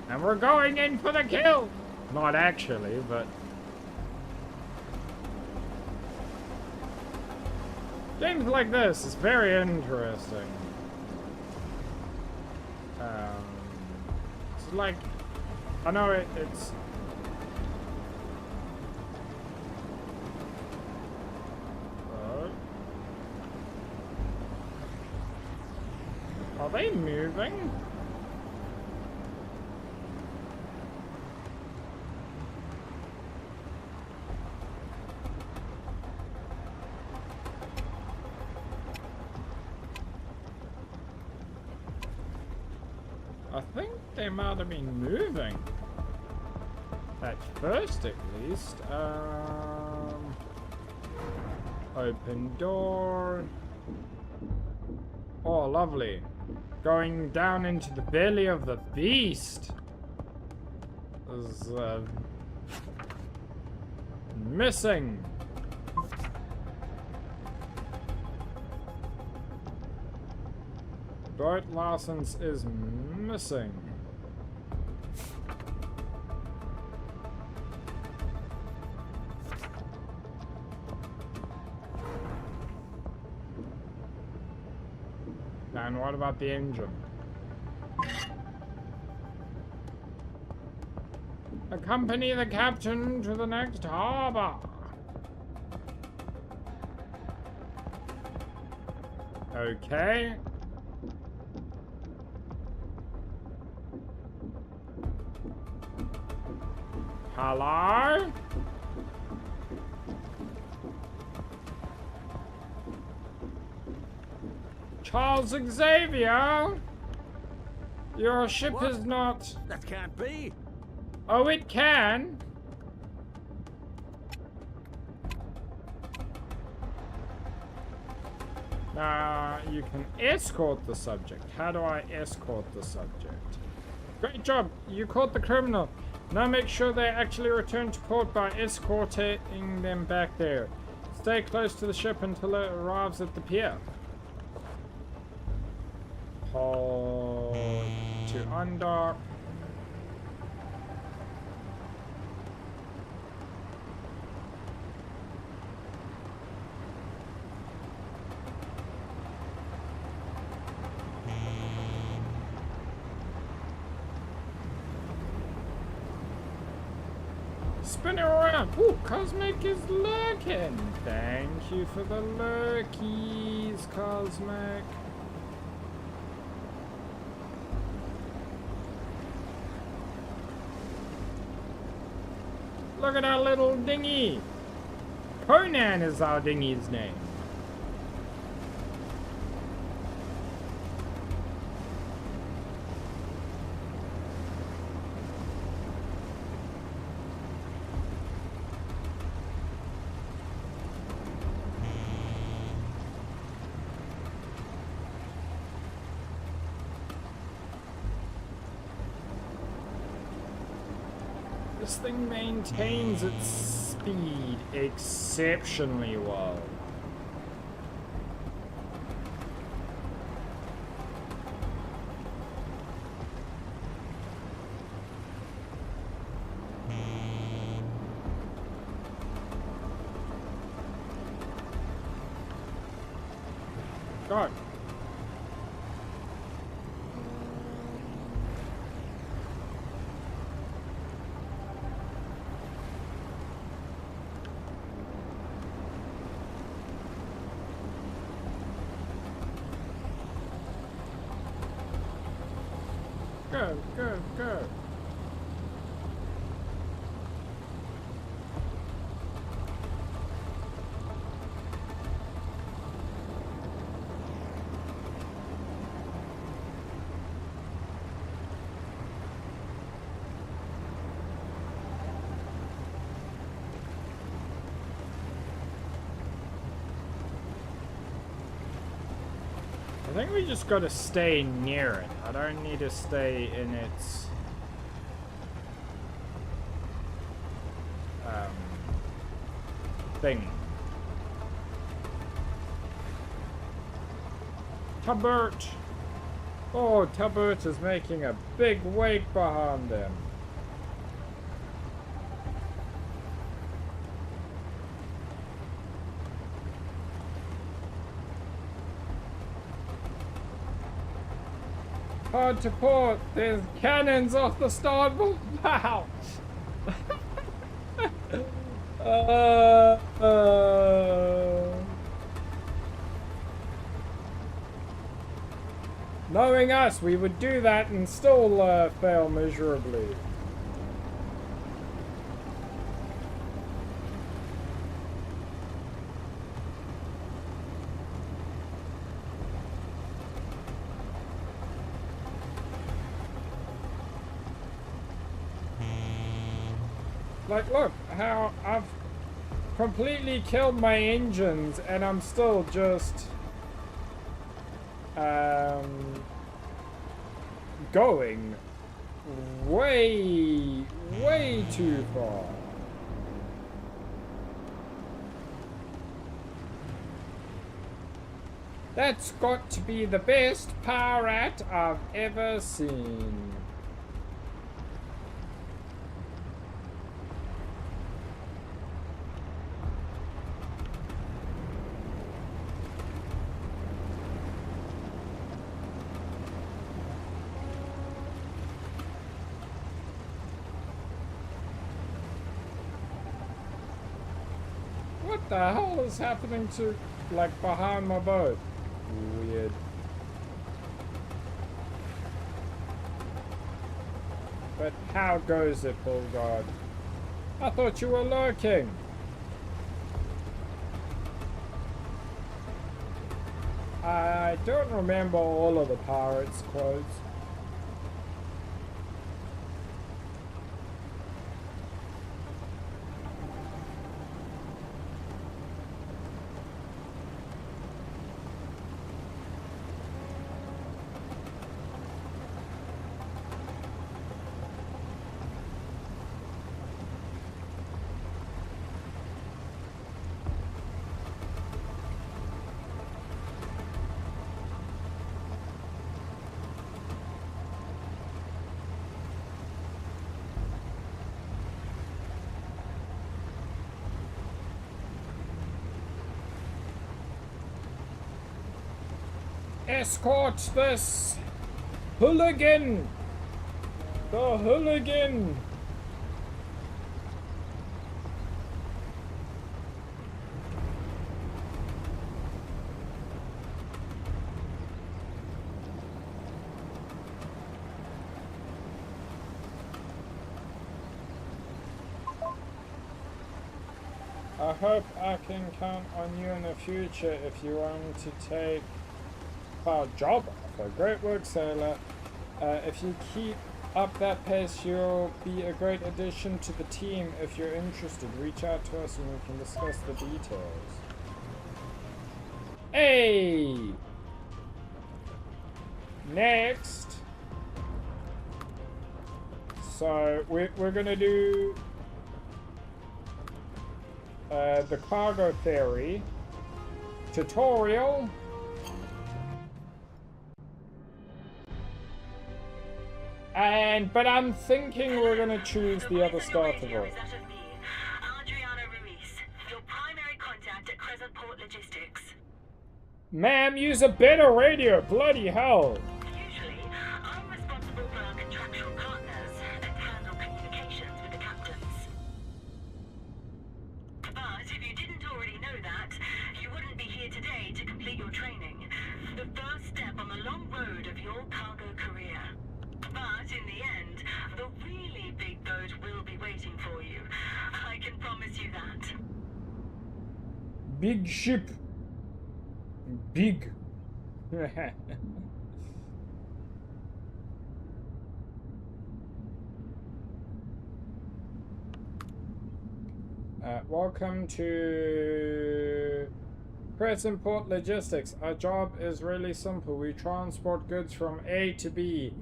And we're going in for the kill! Not actually, but... games like this is very interesting. It's like... I know it's... Are they moving? I think they might have been moving. At first, at least. Open door. Oh, lovely. Going down into the belly of the beast. Is missing. Boat license is missing. And what about the engine? Accompany the captain to the next harbor. Okay. Hello? Charles Xavier? Your ship is not... That can't be. Oh, it can. You can escort the subject. How do I escort the subject? Great job. You caught the criminal. Now make sure they actually return to port by escorting them back there. Stay close to the ship until it arrives at the pier. Hold to undock. Spin it around. Ooh, Cosmic is lurking. Thank you for the lurkies, Cosmic. Look at our little dinghy. Conan is our dinghy's name. This thing maintains its speed exceptionally well. Go. Go, go, go. I think we just gotta stay near it. I don't need to stay in its thing. Tubbert! Oh, Tubbert is making a big wake behind him. Hard to port. There's cannons off the starboard bow. Knowing us, we would do that and still fail miserably. Like, look, how I've completely killed my engines and I'm still just going way too far. That's got to be the best pirate I've ever seen. What the hell is happening to, like, behind my boat? Weird. But how goes it, Bullguard? I thought you were lurking. I don't remember all of the pirates' quotes. Escort this hooligan! The hooligan! I hope I can count on you in the future if you want to take our job offer. Great work, sailor. If you keep up that pace, you'll be a great addition to the team. If you're interested, reach out to us and we can discuss the details. Hey! Next. So we're gonna do the cargo ferry tutorial. But I'm thinking we're gonna choose the other start of it. Ma'am, use a better radio. Bloody hell. Usually, I'm responsible for our contractual partners and handle communications with the captains. But if you didn't already know that, you wouldn't be here today to complete your training. The first step on the long road of your cargo career. But in the end, the really big boat will be waiting for you. I can promise you that. Big ship. Big. Welcome to Crescent Port Logistics. Our job is really simple. We transport goods from A to B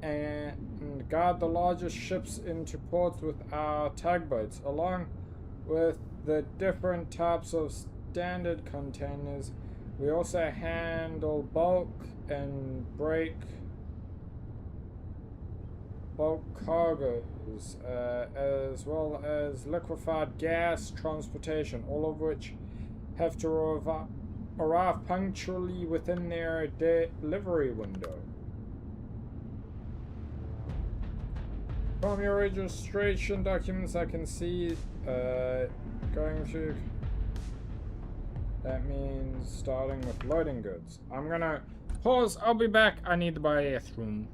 and guard the largest ships into ports with our tugboats, along with the different types of standard containers. We also handle bulk cargoes, as well as liquefied gas transportation, all of which have to arrive punctually within their delivery window. From your registration documents, I can see going through. That means starting with loading goods. I'm gonna pause. I'll be back. I need the bathroom.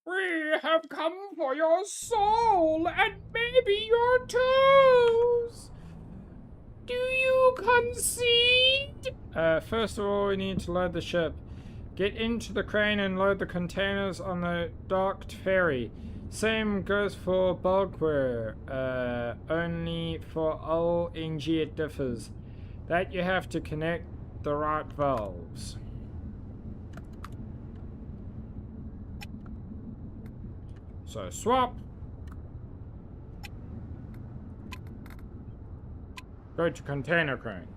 We have come for your soul and maybe your toes. Do you concede? First of all, we need to load the ship. Get into the crane and load the containers on the docked ferry. Same goes for bulkware, only for LNG it differs. That you have to connect the right valves. So swap. Go to container crane.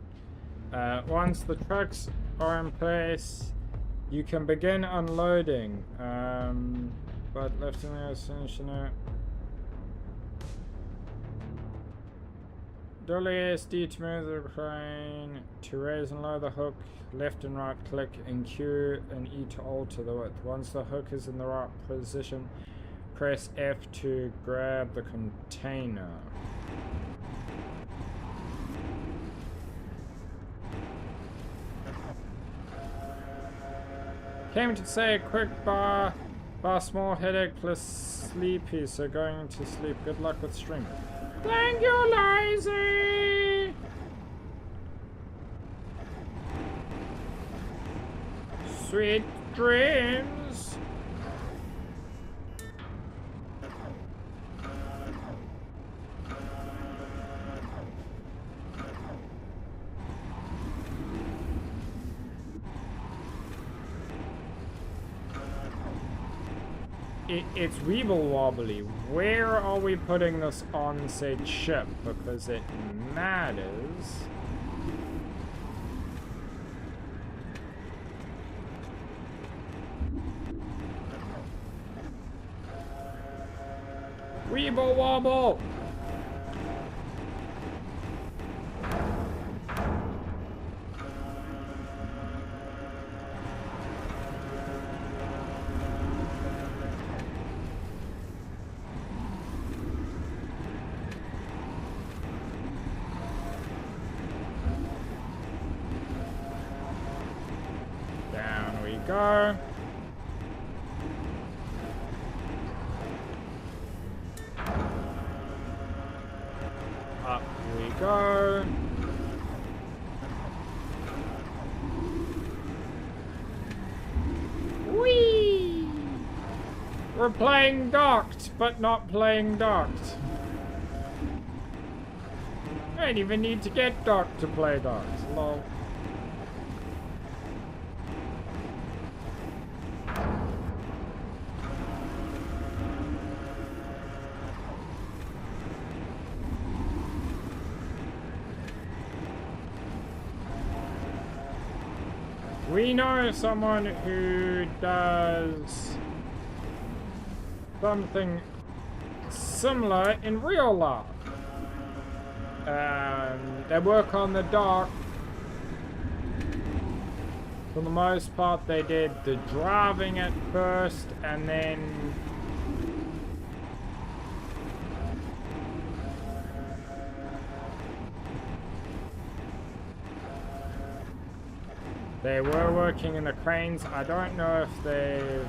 Once the trucks are in place, you can begin unloading. But left in the ascension. Dolly SD to move the crane, to raise and lower the hook, left and right click, and Q and E to alter the width. Once the hook is in the right position, press F to grab the container. Came to say a quick bar small headache plus sleepy, so going to sleep. Good luck with streaming. Thank you, Lazy! Sweet dreams! It's weeble wobbly. Where are we putting this on said ship? Because it matters. Weeble wobble! Go. Up we go. Whee! We're playing docked, but not playing docked. I don't even need to get docked to play docked. Lol. We know someone who does something similar in real life. They work on the dock. For the most part, they did the driving at first, and then they were working in the cranes. I don't know if they've...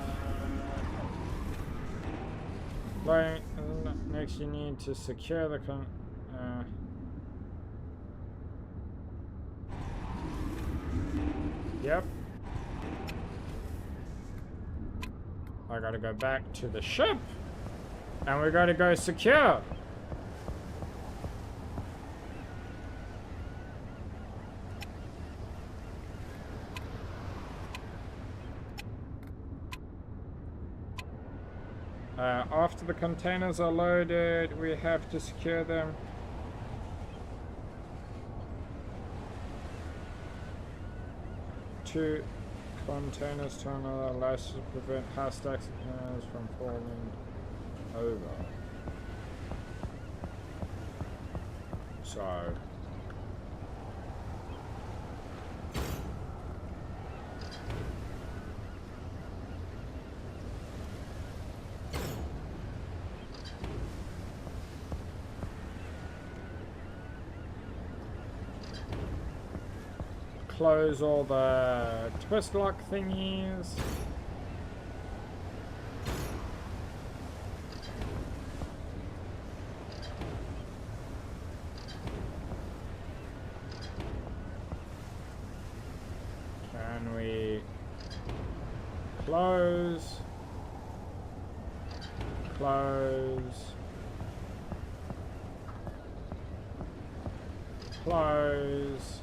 Next you need to secure the Yep. I gotta go back to the ship. And we gotta go secure. After the containers are loaded, we have to secure them. Two containers to another allows to prevent high stacks of containers from falling over. So close all the twist lock thingies. Can we close? Close. Close.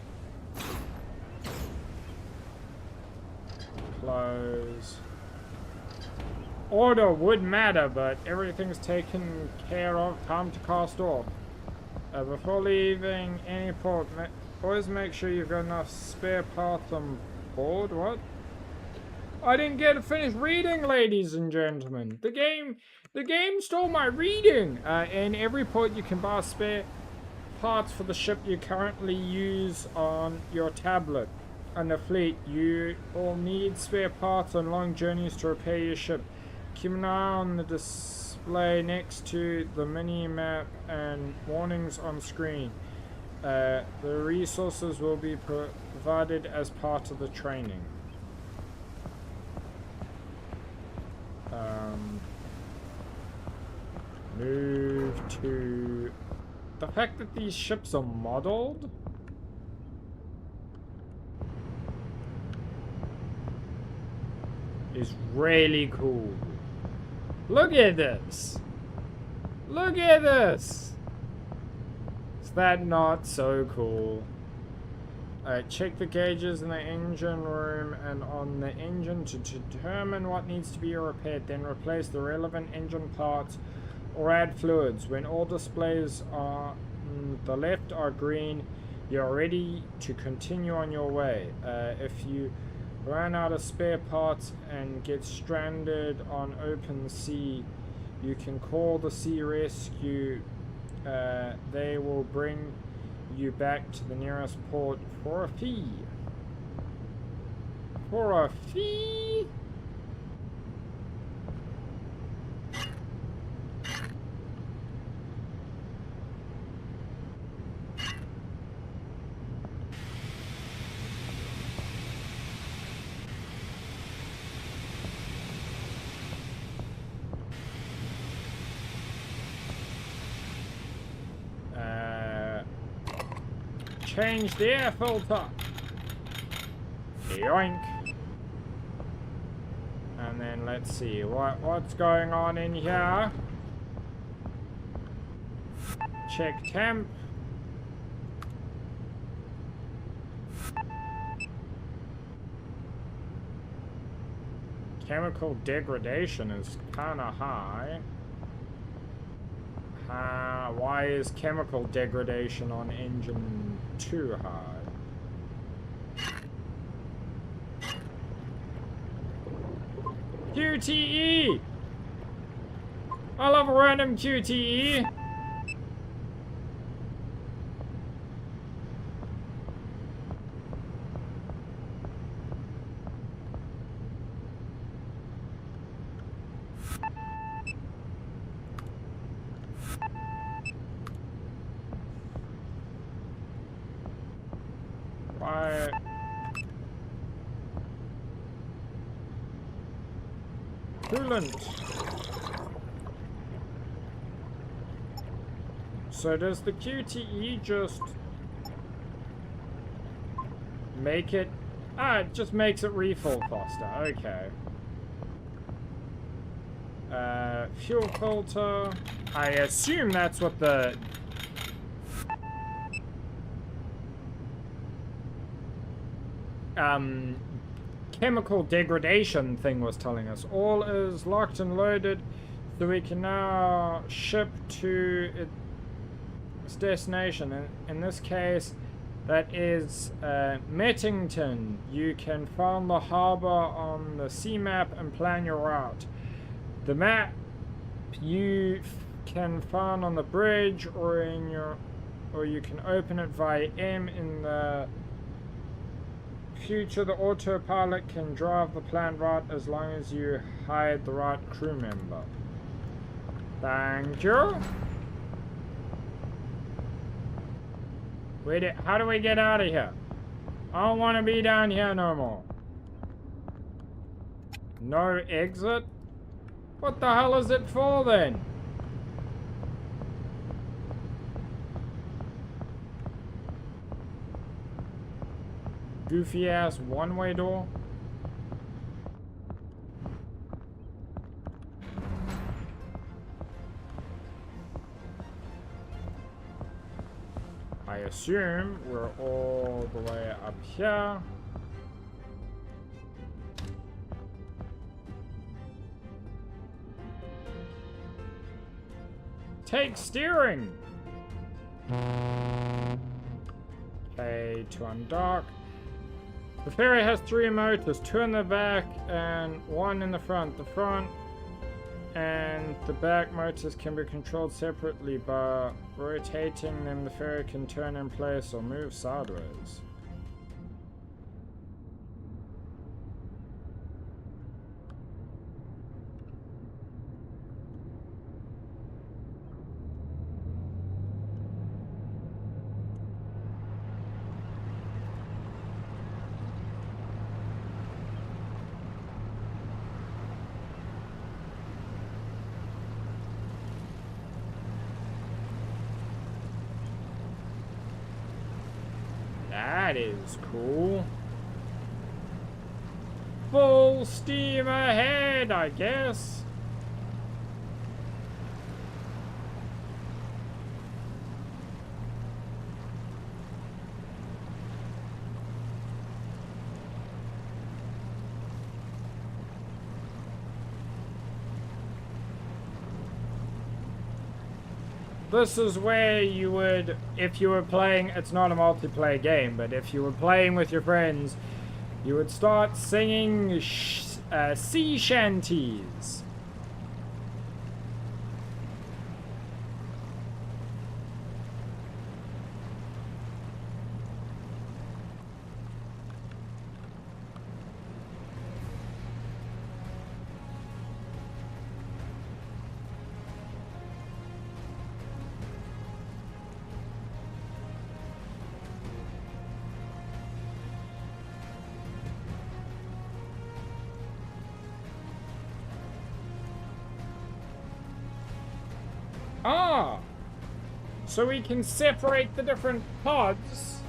Close. Order would matter, but everything's taken care of. Time to cast off. Before leaving any port, always make sure you've got enough spare parts on board. What? I didn't get to finish reading, ladies and gentlemen. The game stole my reading. In every port you can buy spare parts for the ship you currently use on your tablet. On the fleet, you will need spare parts on long journeys to repair your ship. Keep an eye on the display next to the mini-map and warnings on screen. The resources will be provided as part of the training. Move to... The fact that these ships are modeled? Is really cool. Look at this! Look at this! Is that not so cool? Check the gauges in the engine room and on the engine to determine what needs to be repaired. Then replace the relevant engine parts or add fluids. When all displays on the left are green, you're ready to continue on your way. If you run out of spare parts and get stranded on open sea, you can call the sea rescue. They will bring you back to the nearest port for a fee. For a fee? Change the air filter. Yoink. And then let's see what's going on in here. Check temp. Chemical degradation is kind of high. Why is chemical degradation on engine too high? QTE! I love a random QTE! Coolant. So does the QTE just make it... it just makes it refill faster. Okay. Fuel filter. I assume that's what the... chemical degradation thing was telling us. All is locked and loaded, so we can now ship to its destination. In this case, that is Mettington. You can find the harbor on the sea map and plan your route. The map you can find on the bridge or you can open it via M in the future. The autopilot can drive the planned route as long as you hired the right crew member. Thank you. How do we get out of here? I don't want to be down here no more. No exit? What the hell is it for then? Goofy ass one-way door. I assume we're all the way up here. Take steering. Okay, to undock. The ferry has 3 motors, 2 in the back and 1 in the front. The front and the back motors can be controlled separately. By rotating them, the ferry can turn in place or move sideways. That is cool. Full steam ahead, I guess. This is where you would, if you were playing, it's not a multiplayer game, but if you were playing with your friends, you would start singing sea shanties. Ah! So we can separate the different pods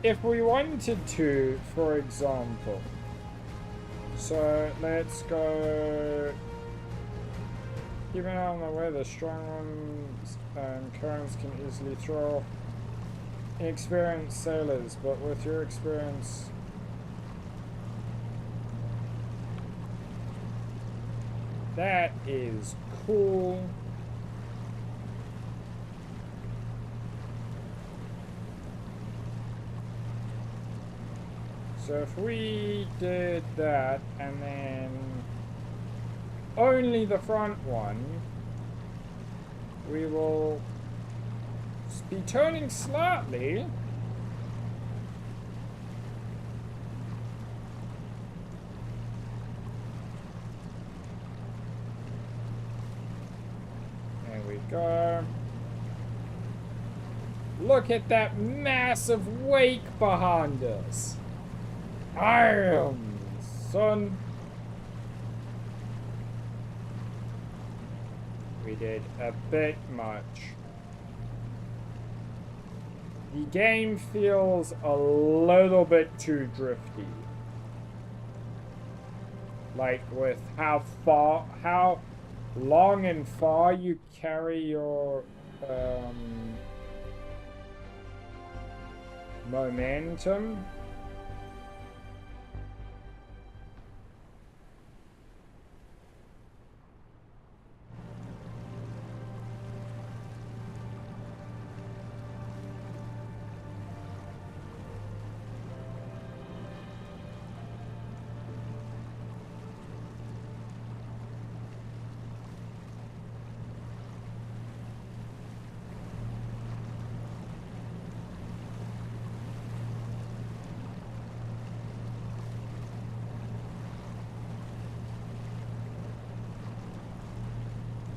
if we wanted to, for example. So let's go. Keep an eye on the weather. Strong winds and currents can easily throw off inexperienced sailors, but with your experience, that is cool. So if we did that and then only the front one, we will be turning slightly. There we go. Look at that massive wake behind us. Damn, son. We did a bit much. The game feels a little bit too drifty. Like with how long and far you carry your momentum.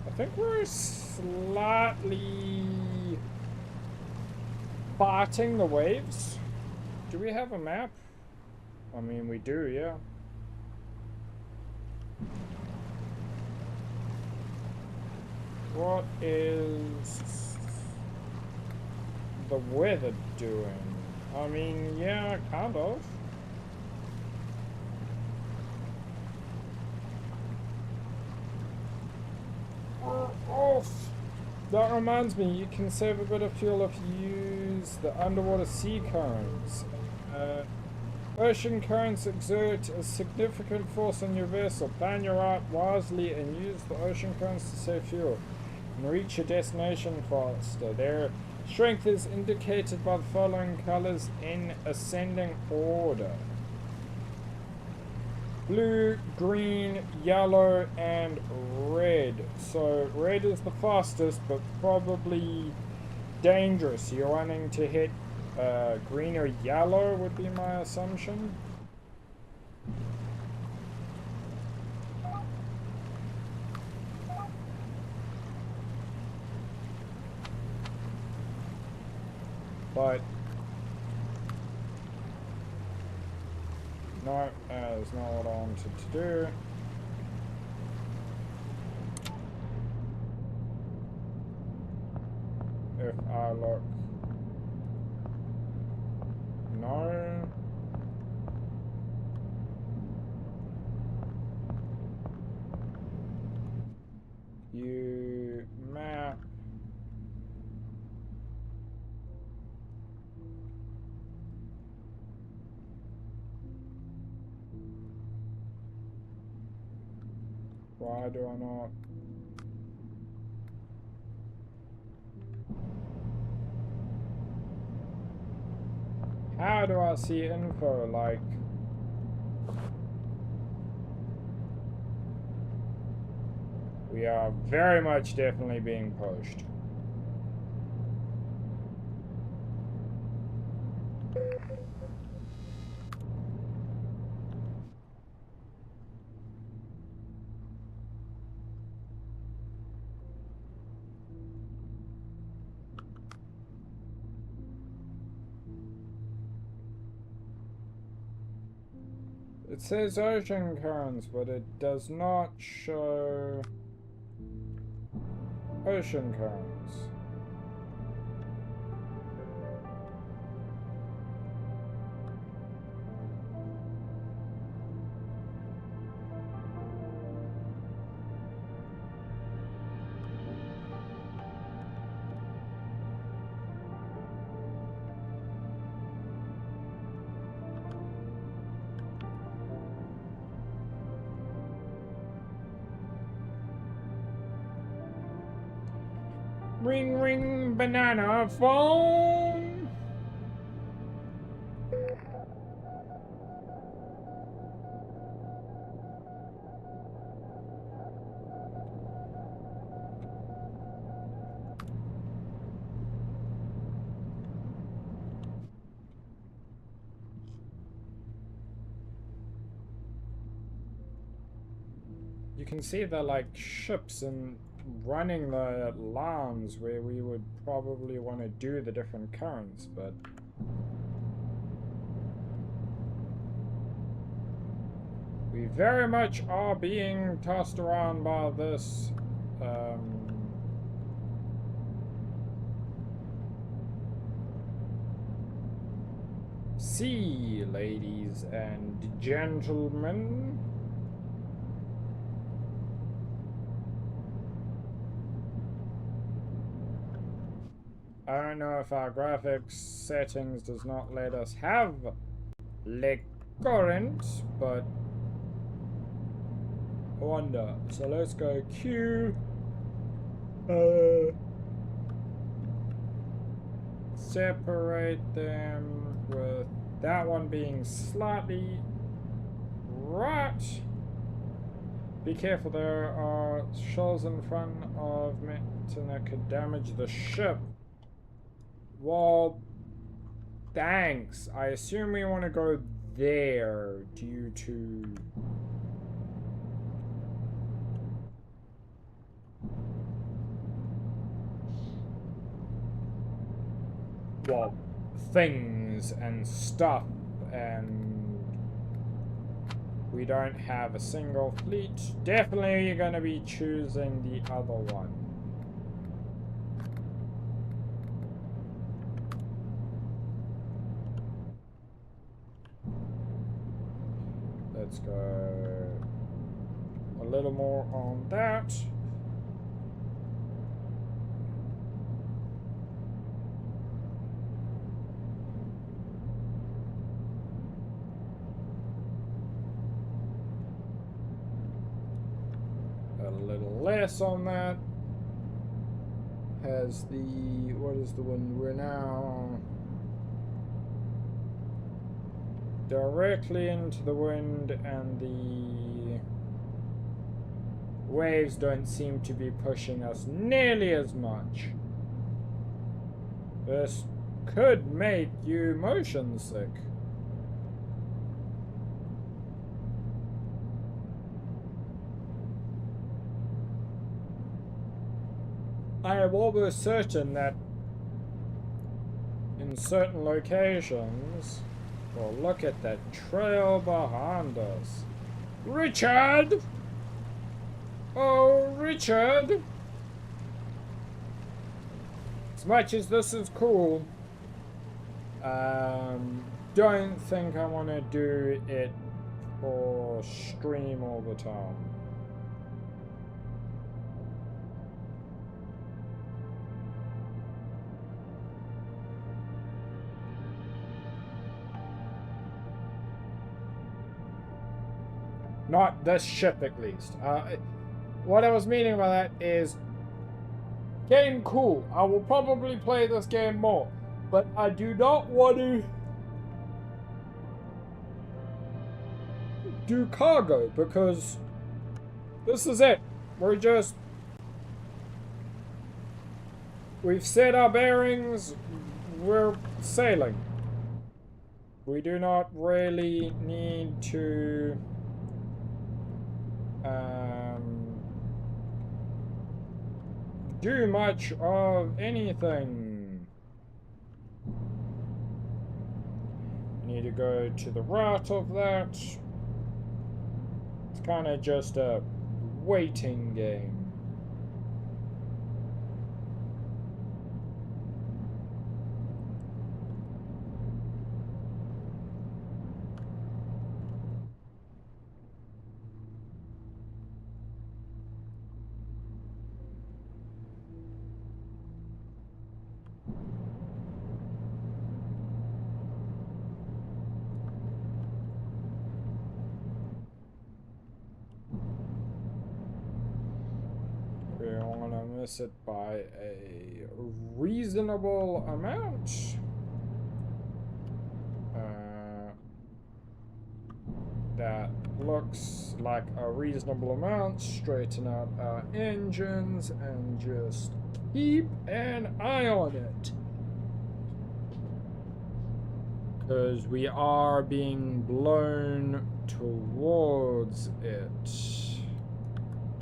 I think we're slightly fighting the waves. Do we have a map? I mean, we do, yeah. What is the weather doing? I mean, yeah, kind of. Off. That reminds me, you can save a bit of fuel if you use the underwater sea currents. Ocean currents exert a significant force on your vessel. Plan your route wisely and use the ocean currents to save fuel and reach your destination faster. There Strength is indicated by the following colors in ascending order: blue, green, yellow, and red. So red is the fastest, but probably dangerous. You're wanting to hit green or yellow would be my assumption. But no, that's not what I wanted to do. If I look, no. You map. Why do I not? How do I see info? Like, we are very much definitely being pushed. It says ocean currents, but it does not show ocean currents. Ring ring banana phone. You can see the like ships and running the lines where we would probably want to do the different currents, but we very much are being tossed around by this sea, ladies and gentlemen. I don't know if our graphics settings does not let us have leg current, but I wonder. So let's go Q. Separate them with that one being slightly right. Be careful, there are shells in front of me that could damage the ship. Well, thanks. I assume we want to go there due to... well, things and stuff, and we don't have a single fleet. Definitely you're going to be choosing the other one. Let's go a little more on that. A little less on that. has the... What is the one? We're now directly into the wind, and the waves don't seem to be pushing us nearly as much. This could make you motion sick. I am almost certain that in certain locations... Well, look at that trail behind us. Richard! Oh, Richard! As much as this is cool, don't think I want to do it for stream all the time. Not this ship, at least. What I was meaning by that is... Game cool. I will probably play this game more. But I do not want to... do cargo, because... This is it. We're just... We've set our bearings. We're sailing. We do not really need to... do much of anything. Need to go to the right of that. It's kind of just a waiting game. Miss it by a reasonable amount. That looks like a reasonable amount. Straighten out our engines and just keep an eye on it. Because we are being blown towards it.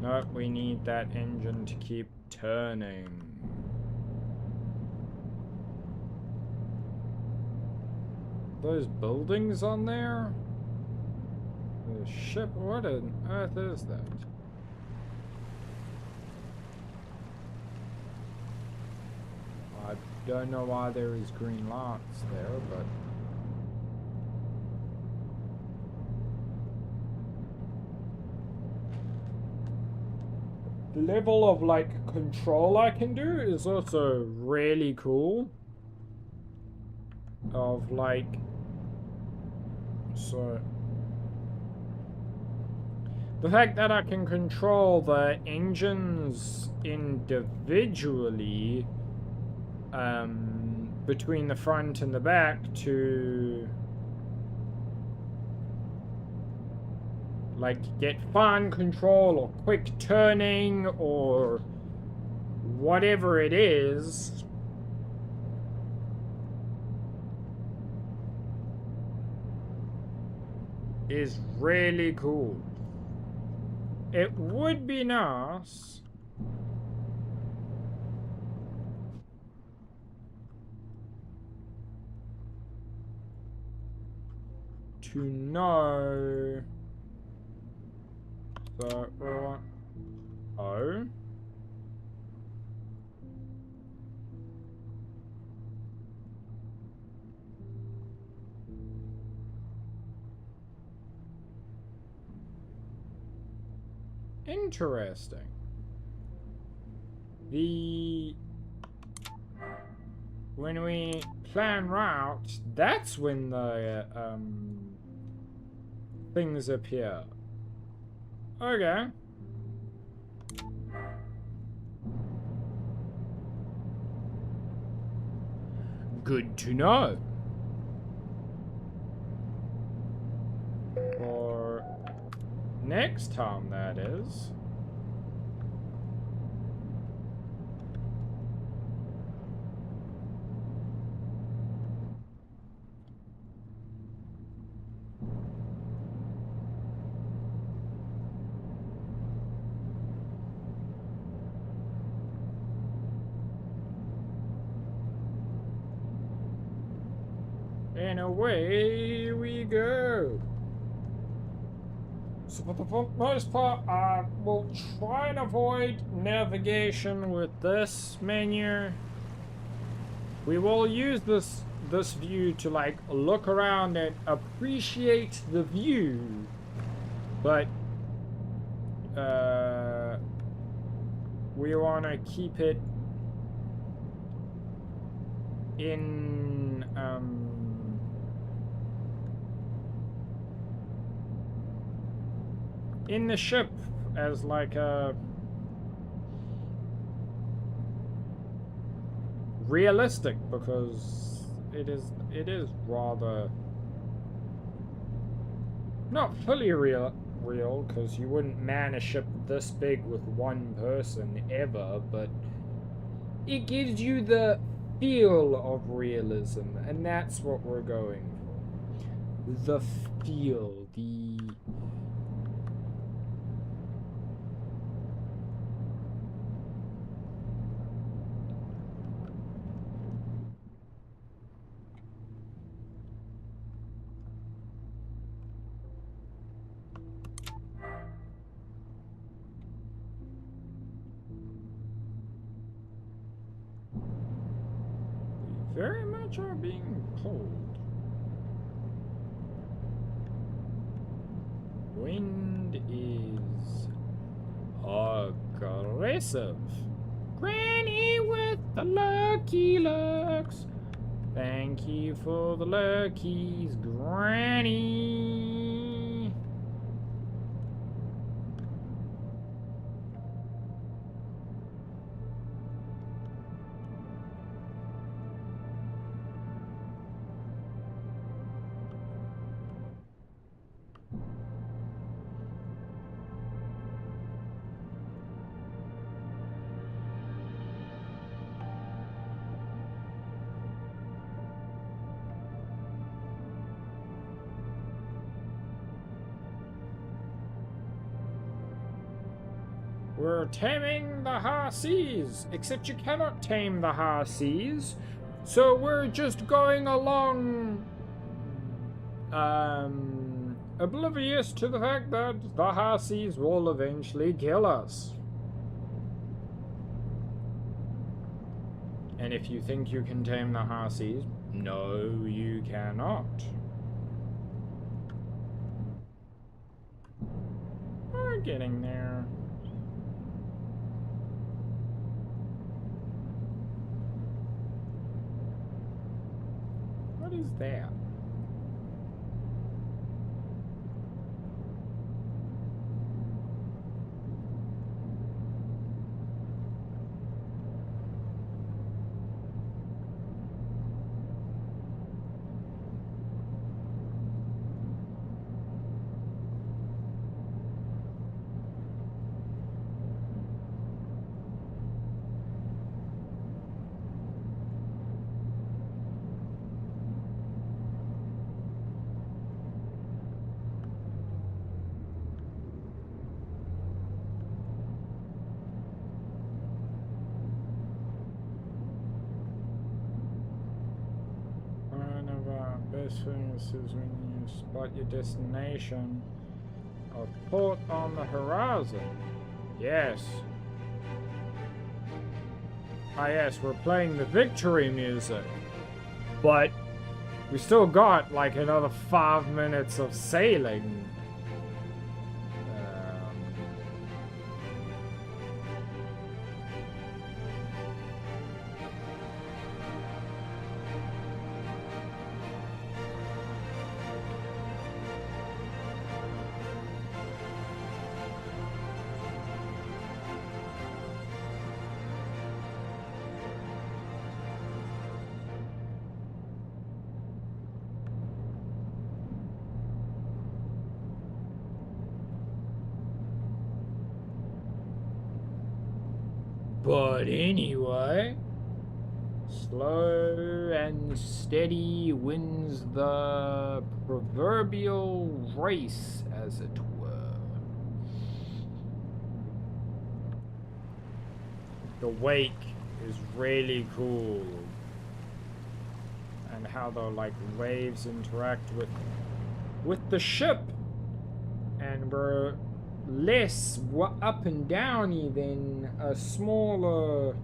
Nope, we need that engine to keep turning. Those buildings on there? The ship? What on earth is that? I don't know why there is green lights there, but... The level of, like, control I can do is also really cool. Of, like... So... The fact that I can control the engines individually... between the front and the back to... like, get fine control or quick turning or whatever it is really cool. It would be nice to know. So, oh. Interesting. When we plan routes, that's when the things appear. Okay. Good to know. For next time, that is. And away we go. So for the most part, I will try and avoid navigation with this menu. We will use this view to like look around and appreciate the view, but we want to keep it in the ship as like a realistic, because it is rather not fully real because you wouldn't man a ship this big with one person ever, but it gives you the feel of realism, and that's what we're going for. The feel, the very much are being pulled. Wind is aggressive. Granny with the lucky looks. Thank you for the luckies, Granny. We're taming the high seas, except you cannot tame the high seas, so we're just going along, oblivious to the fact that the high seas will eventually kill us. And if you think you can tame the high seas, no, you cannot. We're getting there. What is that? Best thing is when you spot your destination, a port on the horizon. Yes. Ah yes, we're playing the victory music, but we still got like another 5 minutes of sailing. But anyway, slow and steady wins the proverbial race, as it were. The wake is really cool. And how the like waves interact with the ship. And we're less up and downy than a smaller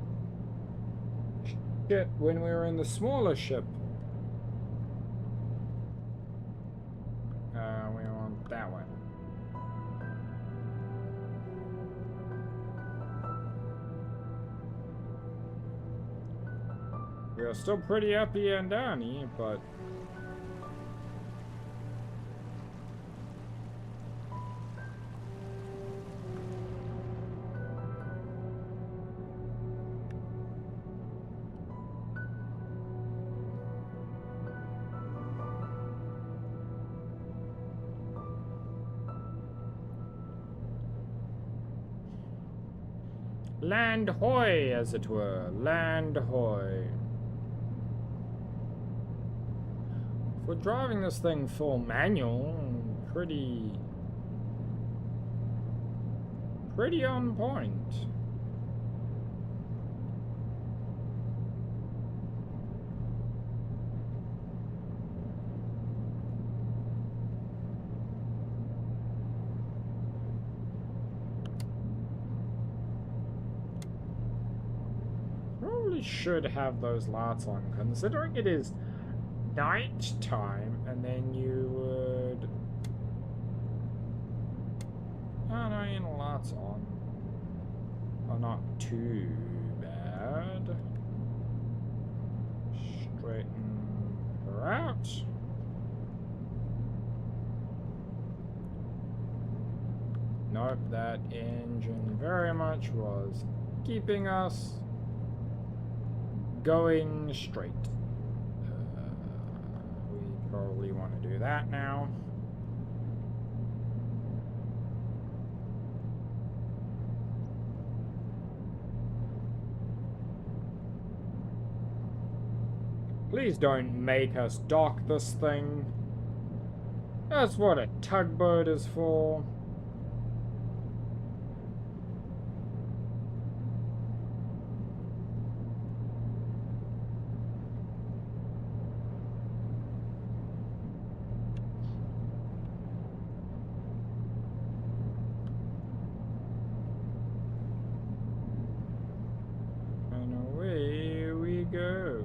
ship when we were in the smaller ship. We want that one. We're still pretty uppy and downy, but land hoy, as it were. Land hoy. If we're driving this thing full manual, pretty on point. Probably should have those lights on, considering it is night time, and then you would... Oh no, you know, lights on. Well, not too bad. Straighten her out. Nope, that engine very much was keeping us going straight. We probably want to do that now. Please don't make us dock this thing. That's what a tugboat is for. And away we go.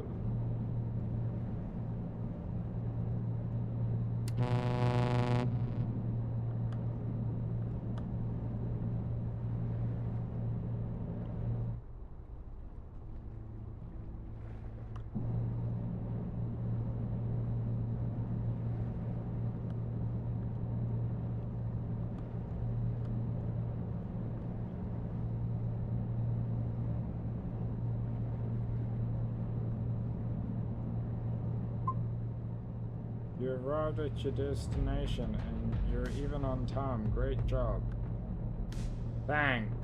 You arrived at your destination and you're even on time. Great job. Thanks.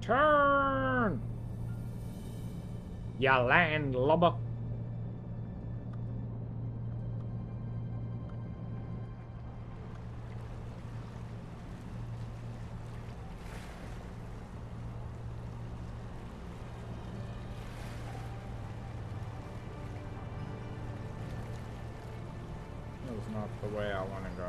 Turn! Ya landlubber. Not the way I want to go.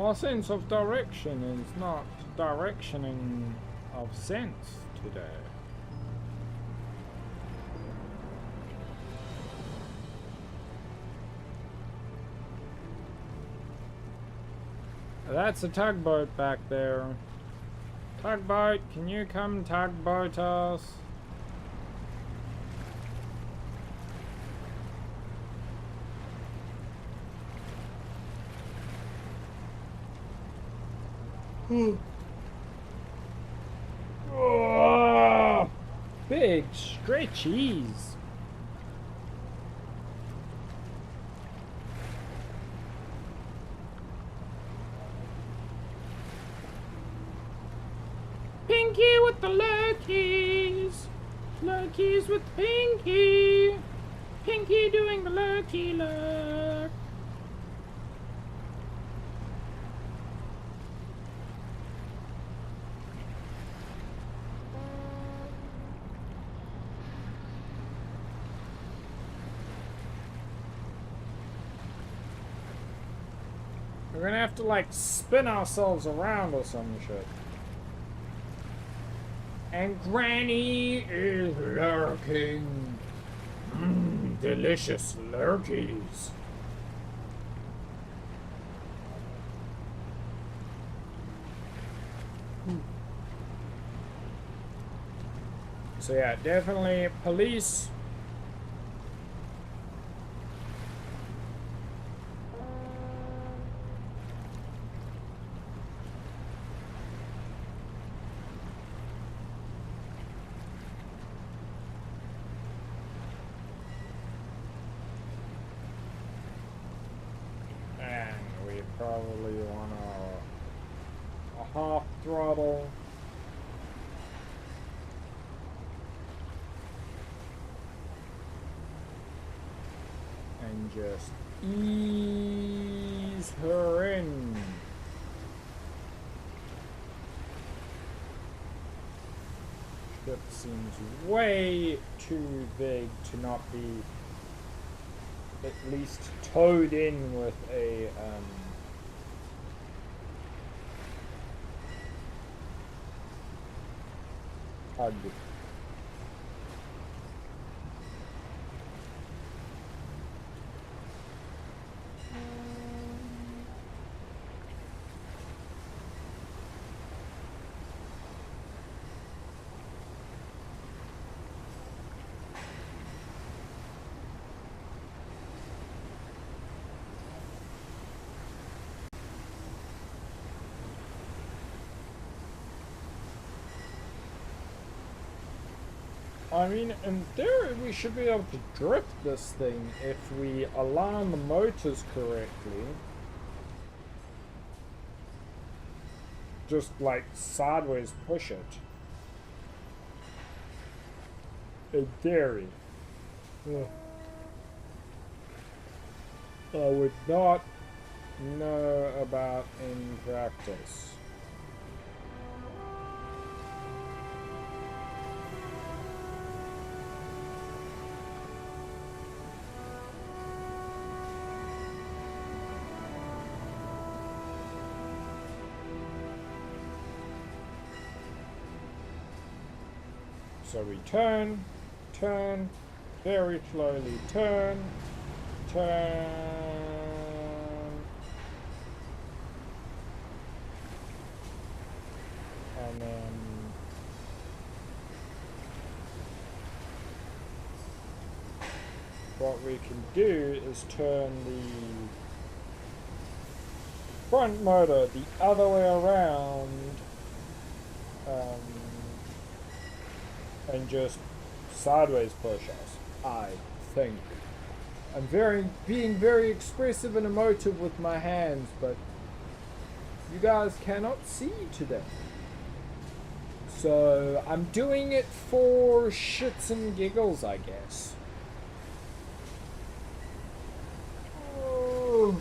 My sense of direction is not directioning of sense today. That's a tugboat back there. Tugboat, can you come tugboat us? Oh. big stretchies. Pinky with the lurkies. Lurkies with Pinky. Pinky doing the lurky lurk. We're gonna have to like spin ourselves around or some shit. And Granny is lurking. Delicious lurkies. So yeah, definitely police. And we probably want a half throttle. And just ease her in. Ship seems way too big to not be at least towed in with a hug. I mean, in theory, we should be able to drift this thing if we align the motors correctly. Just like sideways push it. In theory. Ugh. I would not know about in practice. So we turn, very slowly turn, and then what we can do is turn the front motor the other way around, and just sideways push us, I think. I'm being very expressive and emotive with my hands, but you guys cannot see today. So I'm doing it for shits and giggles, I guess. Oh.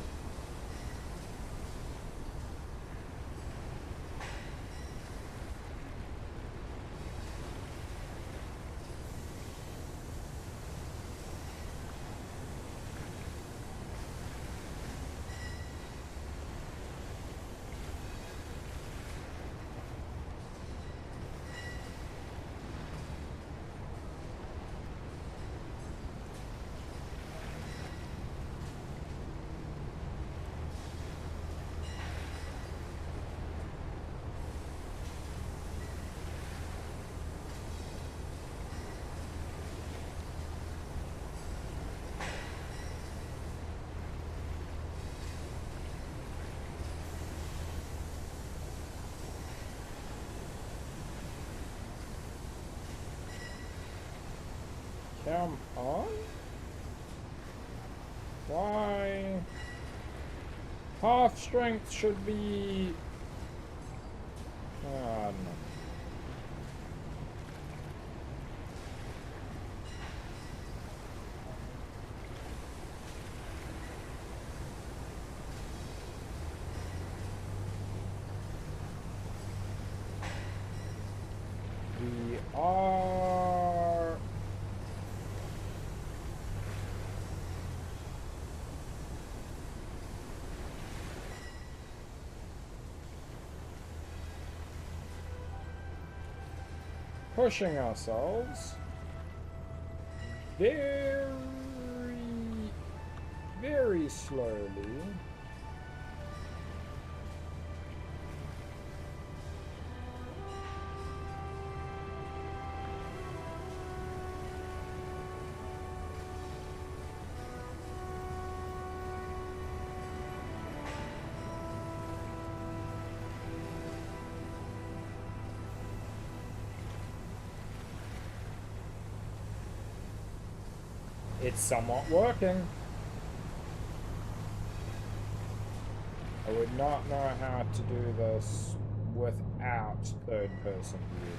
Come on. Why? Half strength should be... I don't know. We are... pushing ourselves very, very slowly. It's somewhat working. I would not know how to do this without third-person view,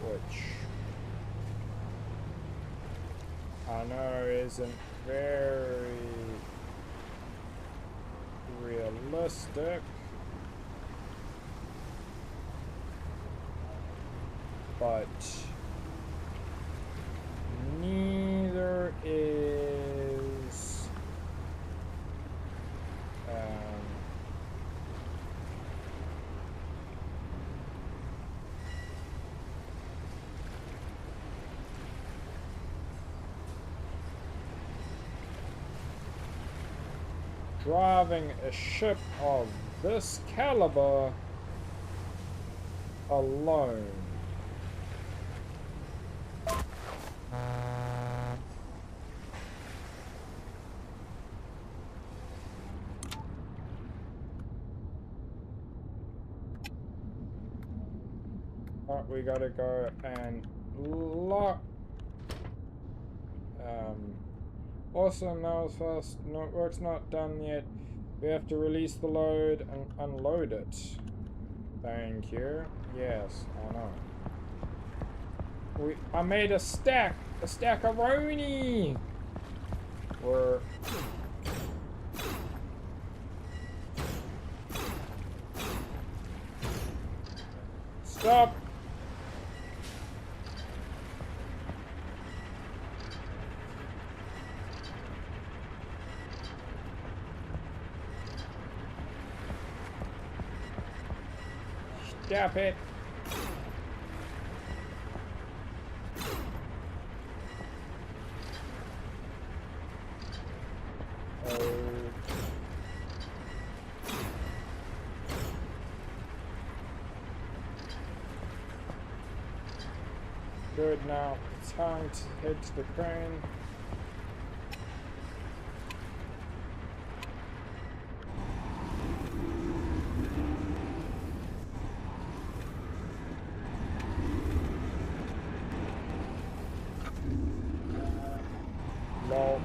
though. Which I know isn't very realistic. But neither is driving a ship of this caliber alone. But we gotta go and lock. Awesome, that was fast. No, work's not done yet. We have to release the load and unload it. Thank you. Yes, I know. I made a stack-a-roni! We're... Stop! Stop it! Good, now it's time to head to the crane. Lol.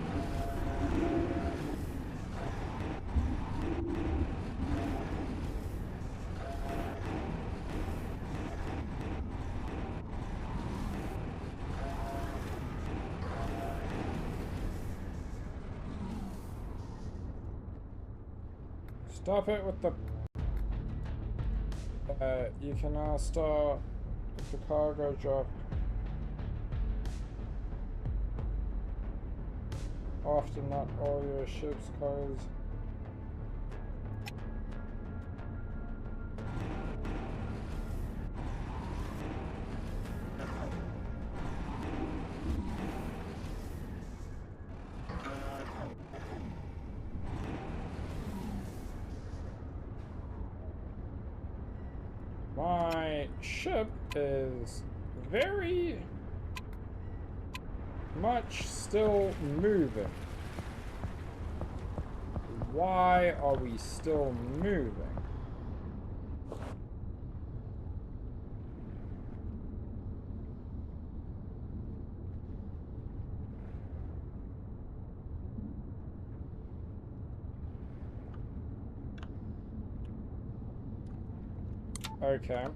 Stop it with the... you can now start the cargo drop. Often not all your ship's cargoes. My ship is very much still moving. Why are we still moving? Okay.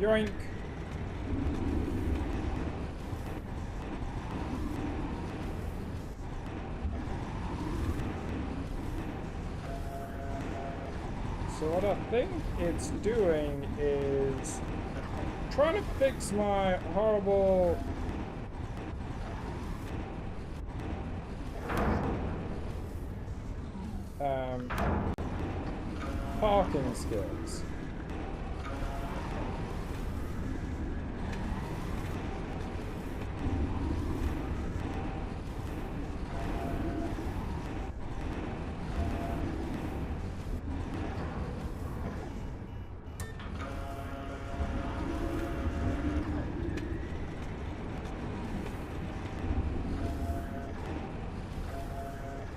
Yoink. So what I think it's doing is trying to fix my horrible parking skills.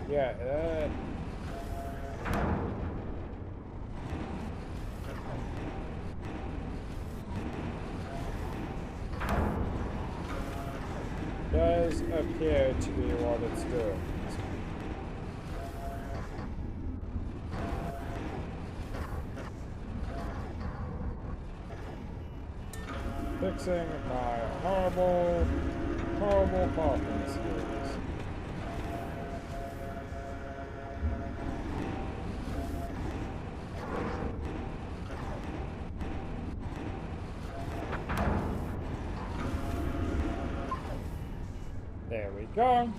Yeah, does appear to be what it's doing. Fixing my horrible parking skills. There we go.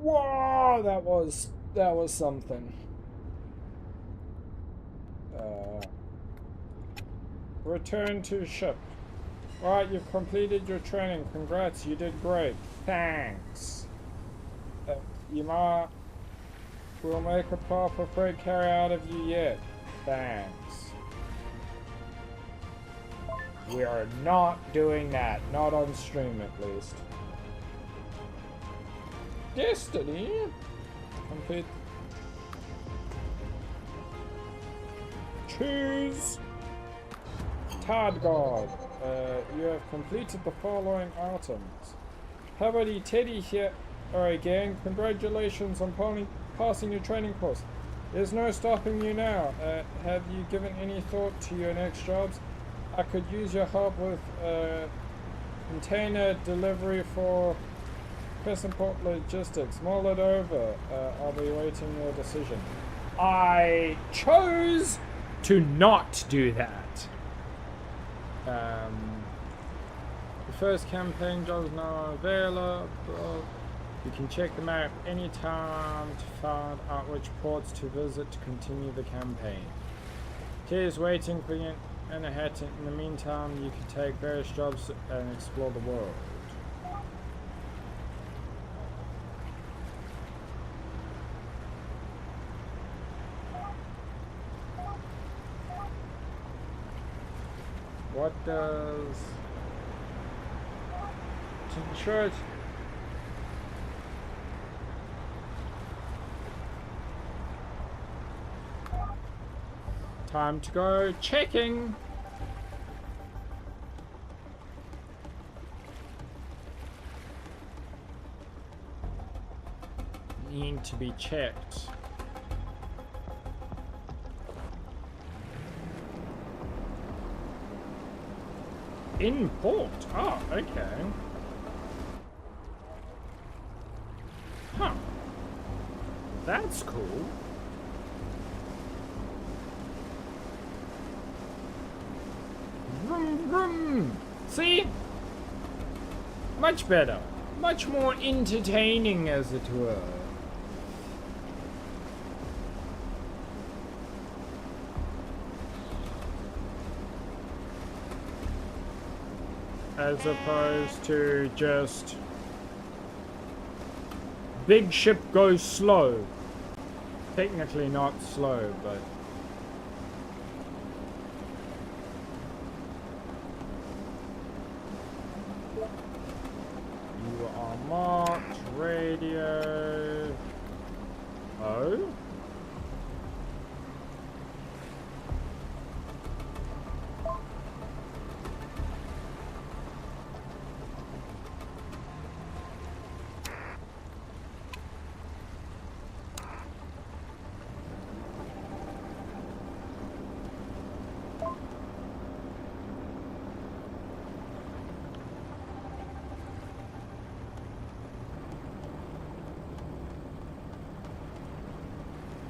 Whoa, that was something. Return to ship. Alright, you've completed your training. Congrats, you did great. Thanks. We'll make a proper freight carrier out of you yet. Thanks. We are not doing that. Not on stream, at least. Destiny. Complete. Choose. Tardguard. You have completed the following items. Habity Teddy here again. Congratulations on passing your training course. There's no stopping you now. Have you given any thought to your next jobs? I could use your help with container delivery for Crescentport Logistics. Mull it over. I'll be waiting your decision. I chose to not do that. The first campaign job is now available. You can check the map anytime to find out which ports to visit to continue the campaign. Tea is waiting for you in a hat. In the meantime, you can take various jobs and explore the world. What does church? Time to go checking. Need to be checked. In port. Oh, okay. Huh. That's cool. Vroom, vroom. See? Much better. Much more entertaining, as it were. as opposed to just big ship goes slow. Technically not slow, but you are marked radio. Oh?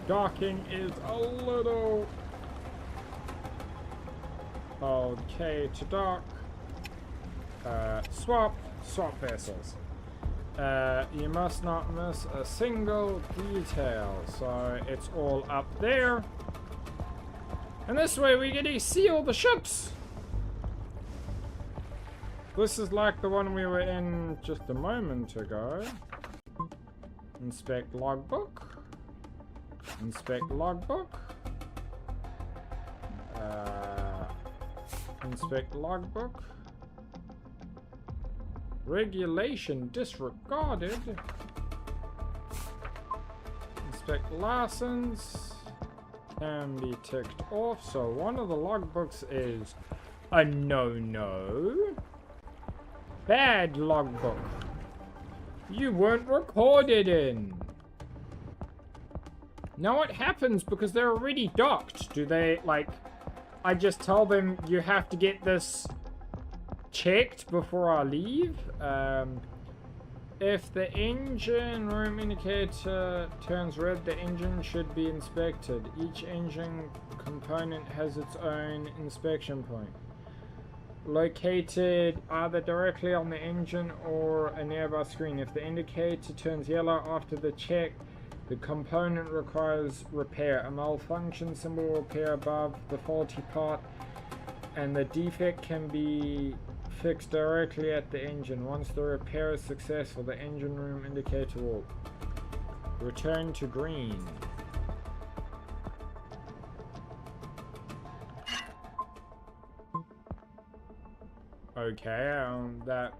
Docking is a little... Okay, to dock. Swap vessels. You must not miss a single detail. So it's all up there. And this way we get to see all the ships. This is like the one we were in just a moment ago. Inspect logbook. Inspect logbook. Inspect logbook. Regulation disregarded. Inspect license. Can be ticked off. So one of the logbooks is a no-no. Bad logbook. You weren't recorded in. Now what happens because they're already docked? Do they, like, I just tell them you have to get this checked before I leave? If the engine room indicator turns red, the engine should be inspected. Each engine component has its own inspection point, located either directly on the engine or a nearby screen. If the indicator turns yellow after the check, the component requires repair. A malfunction symbol will appear above the faulty part, and the defect can be fixed directly at the engine. Once the repair is successful, the engine room indicator will return to green. Okay, that...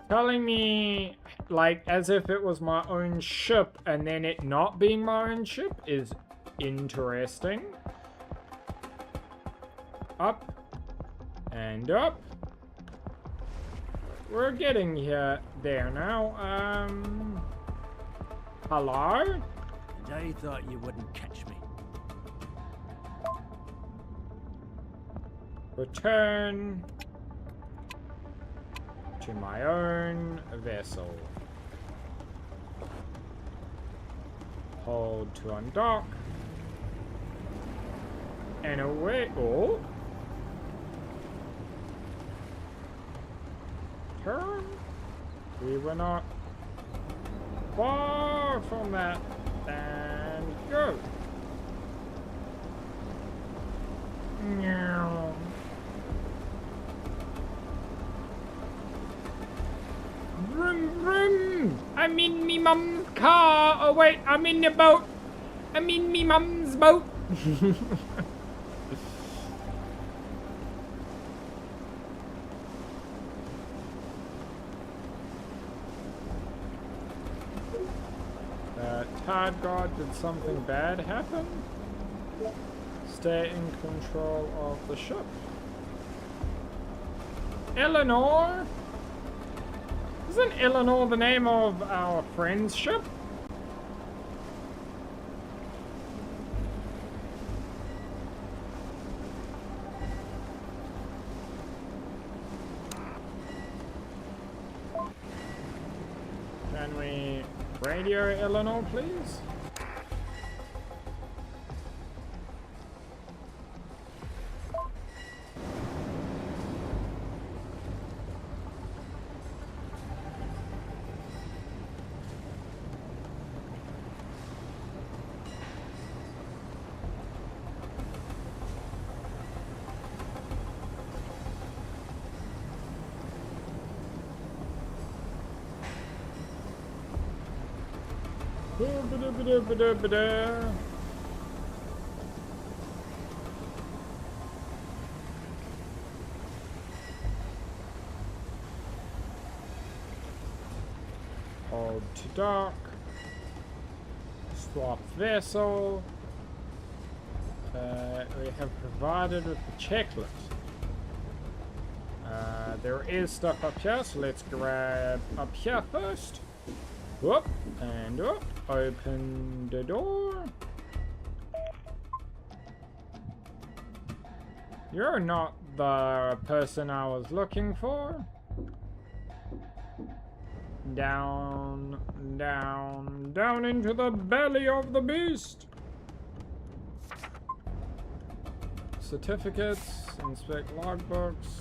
telling me, like, as if it was my own ship, and then it not being my own ship is interesting. Up. And up. We're getting there now. Hello? And I thought you wouldn't catch me. Return to my own vessel. Hold to undock. And away. Oh. Turn. We were not far from that. And go. Meow. Vroom, vroom. I'm in me mum's car. Oh wait, I'm in the boat. I'm in me mum's boat. Tide guard, did something bad happen? Stay in control of the ship. Eleanor? Isn't Eleanor the name of our friend's ship? Can we radio Eleanor, please? Ba-da-ba-da-ba-da-ba-da. Hold to dock. Swap vessel. We have provided with the checklist. There is stuff up here, so let's grab up here first. Whoop, and whoop. Open the door. You're not the person I was looking for. Down, down, down into the belly of the beast. Certificates, inspect logbooks.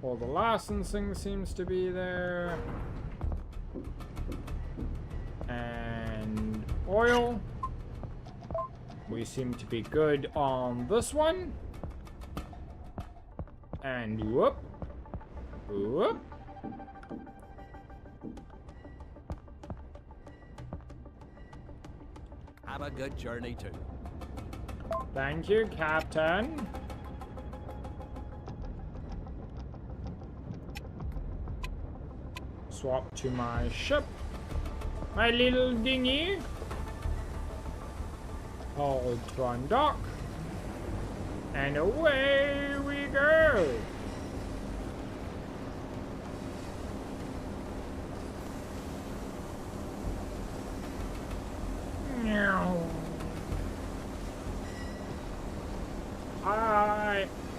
All the licensing seems to be there. And oil. We seem to be good on this one. And whoop. Whoop. Have a good journey too. Thank you, Captain. Swap to my ship. My little dinghy. Hold Tron dock. And away we go.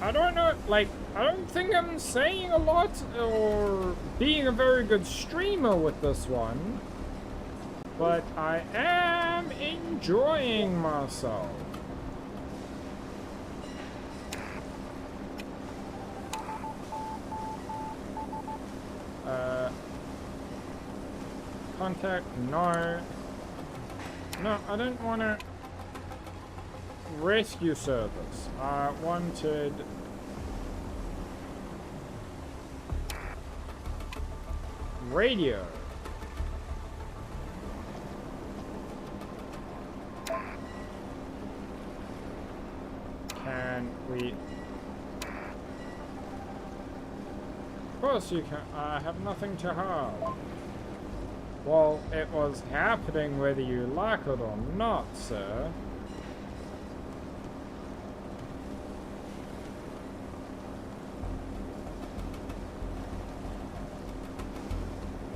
I don't know, like, I don't think I'm saying a lot or being a very good streamer with this one, but I am enjoying myself. Contact, no. No, I don't want to rescue service. I wanted radio. Can we? Of course you can. I have nothing to hide. Well, it was happening whether you like it or not, sir.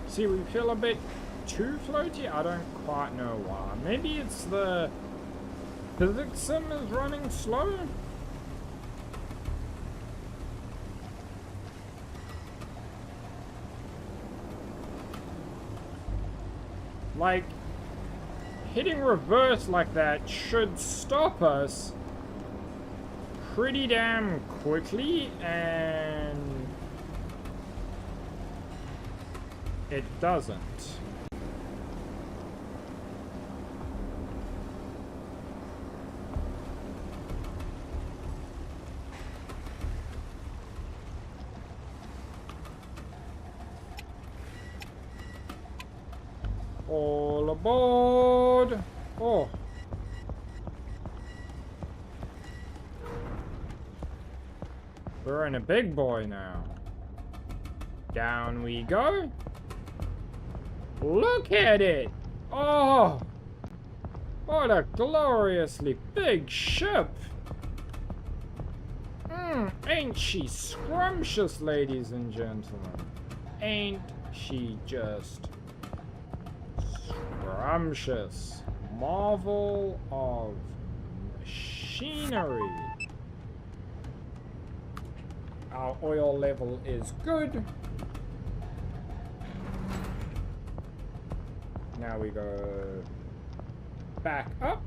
See, we feel a bit too floaty. I don't quite know why. Maybe it's the physics sim is running slow. Like, hitting reverse like that should stop us pretty damn quickly, and it doesn't. All aboard! Oh. We're in a big boy now. Down we go. Look at it! Oh! What a gloriously big ship! Ain't she scrumptious, ladies and gentlemen? Ain't she just scrumptious? Marvel of machinery. Our oil level is good. Now we go back up.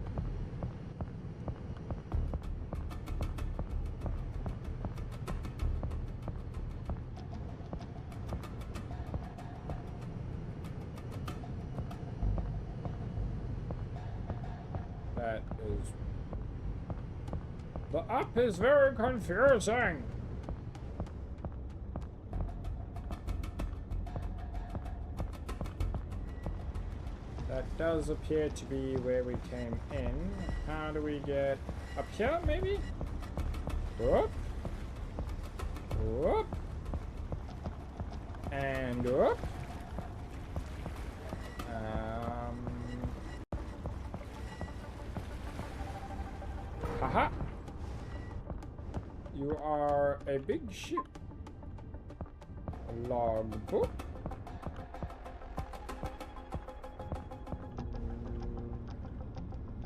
That is... The up is very confusing. does appear to be where we came in. How do we get up here, maybe? Whoop. Whoop. And whoop. Haha. You are a big ship. A logbook.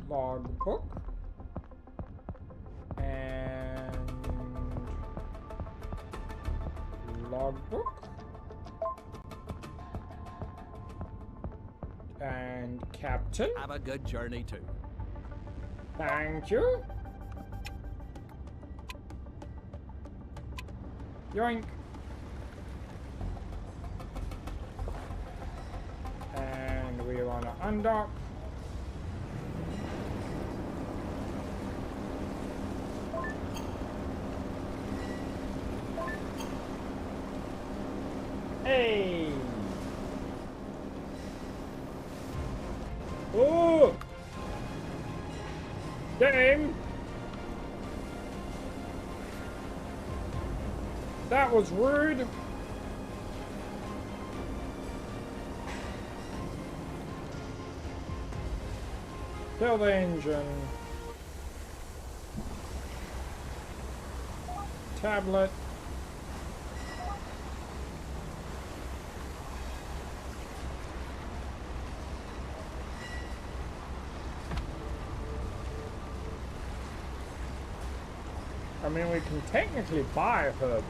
Logbook. And logbook. And captain. Have a good journey too. Thank you. Yoink. And we want to undock. Hey. Oh. Game. That was rude. Kill the engine. Tablet. I mean, we can technically buy Herbert.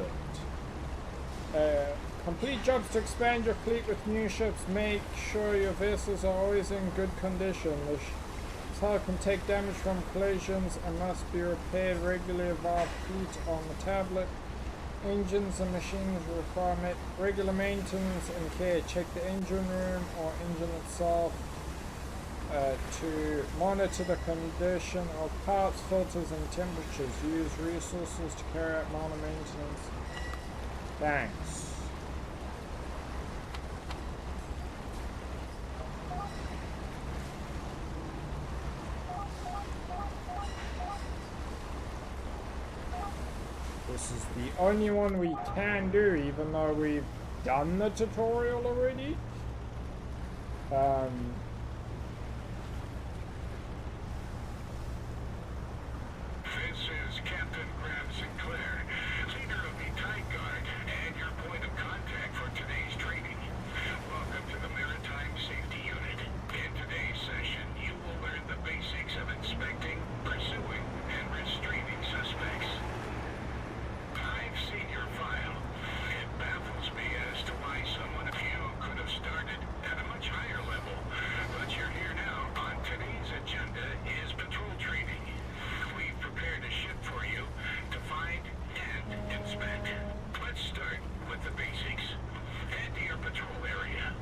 Complete jobs to expand your fleet with new ships. Make sure your vessels are always in good condition. The hull can take damage from collisions and must be repaired regularly via fleet on the tablet. Engines and machines require regular maintenance and care. Check the engine room or engine itself to monitor the condition of parts, filters and temperatures. Use resources to carry out minor maintenance. Thanks. This is the only one we can do, even though we've done the tutorial already. This is Captain Graham Sinclair, leader of the Tide Guard, and your point of contact for today's training. Welcome to the Maritime Safety Unit. In today's session, you will learn the basics of inspecting, pursuing, and restraining suspects. I've seen your file. It baffles me as to why someone of you could have started at a much higher level. But you're here now. On today's agenda is patrol training. We've prepared a ship for you to find and inspect. Let's start with the basics. Head to your patrol area.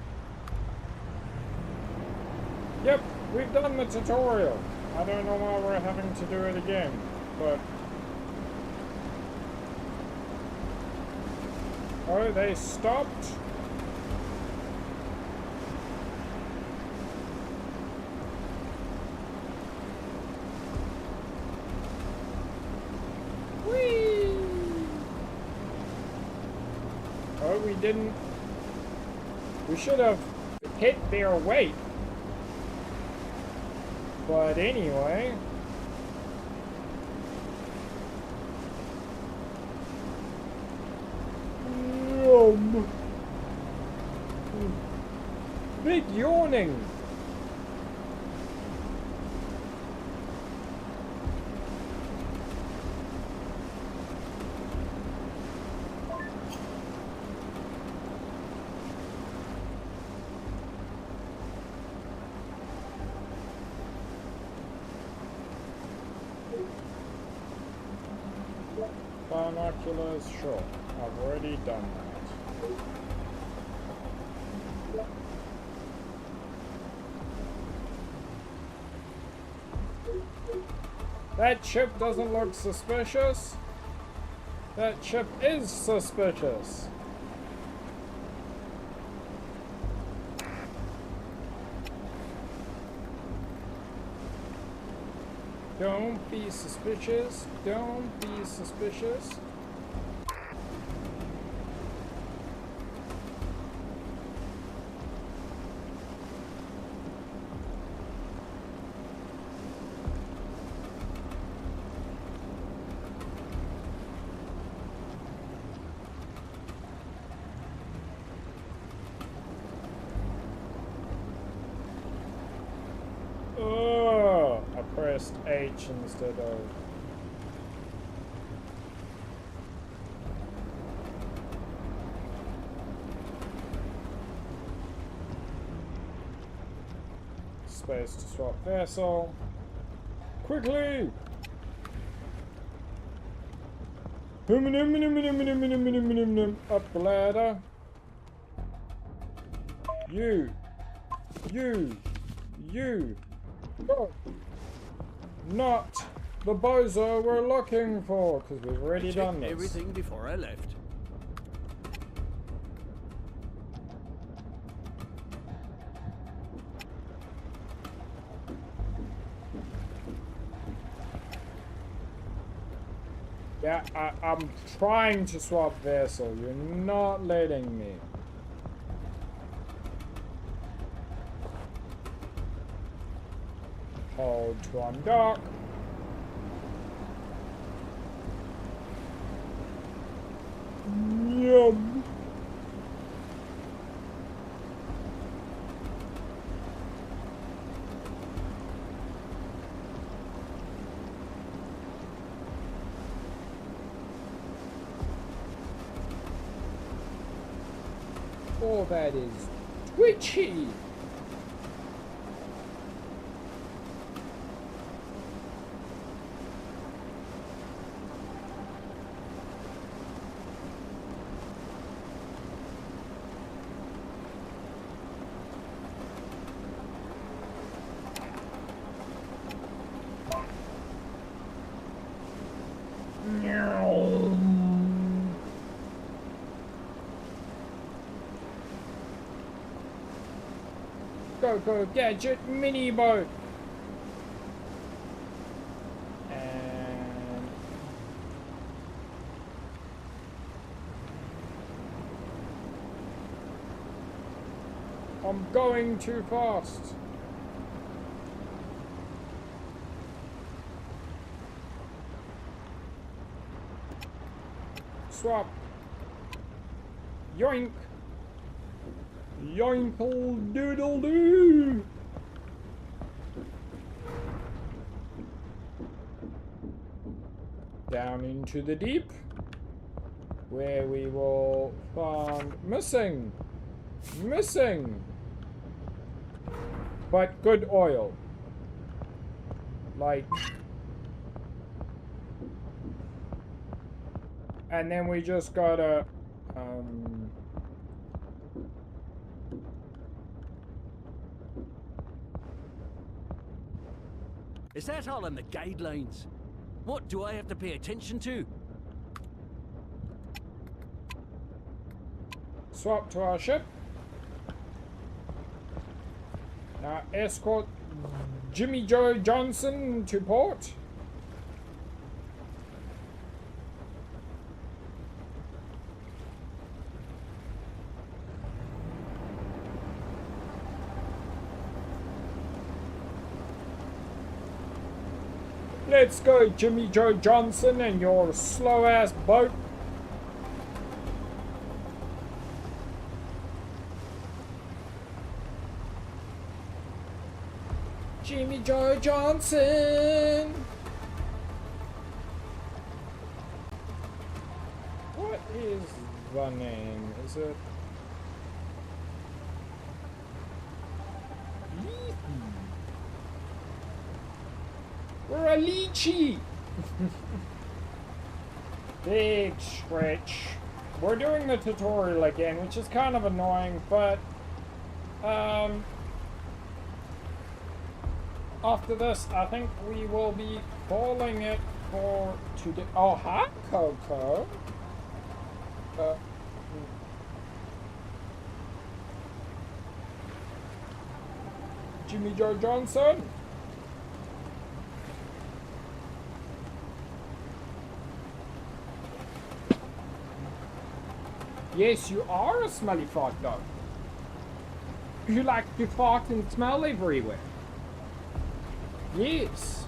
Yep, we've done the tutorial. I don't know why we're having to do it again, but... Oh, they stopped? Whee! Oh, we didn't... We should have hit their weight. But anyway... Big yawning. Binoculars, sure. I've already done that. That ship doesn't look suspicious. That ship is suspicious. Don't be suspicious. Don't be suspicious. Oh, I pressed H instead of... space to swap vessel. Quickly! Up the ladder. You. Oh. Not the bozo we're looking for, because we've already done this. Everything before I left. Yeah, I'm trying to swap vessel. You're not letting me. Hold Tron dock. Yum. Oh, that is twitchy. Go gadget mini boat. And I'm going too fast. Swap. Yoink. Yoinkle doodle doo! Down into the deep, where we will find missing, but good oil. Like, and then we just gotta, Is that all in the guidelines? What do I have to pay attention to? swap to our ship. Now escort Jimmy Joe Johnson to port. Let's go, Jimmy Joe Johnson, and your slow-ass boat. Jimmy Joe Johnson! What is the name? Is it... We're a lychee! Big stretch. We're doing the tutorial again, which is kind of annoying, but after this, I think we will be calling it for today. Oh, hi, Coco. Jimmy Joe Johnson. Yes, you are a smelly fart dog. You like to fart and smell everywhere. Yes.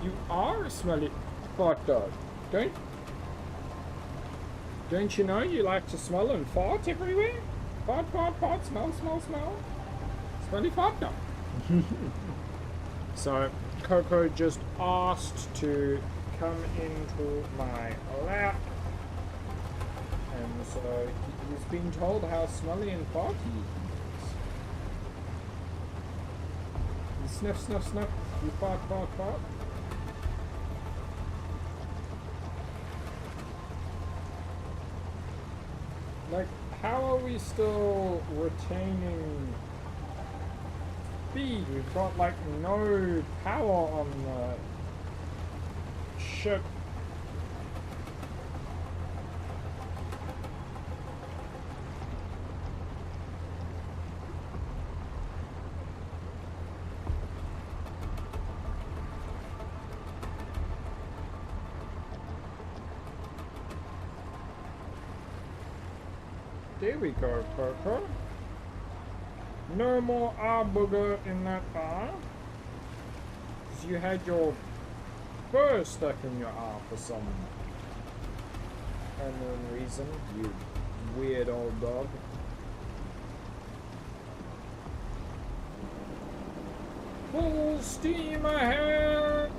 You are a smelly fart dog. Don't you know you like to smell and fart everywhere? Fart, fart, fart, smell, smell, smell. Smelly fart dog. So, Coco just asked to come into my lap. And so he's been told how smelly and farty he is. You sniff, sniff, sniff. You fart, fart, fart. Like, how are we still retaining speed? We've got, like, no power on the ship. There we go, Coco. No more R booger in that R. Because you had your fur stuck in your R for some unknown reason, you weird old dog. Full steam ahead!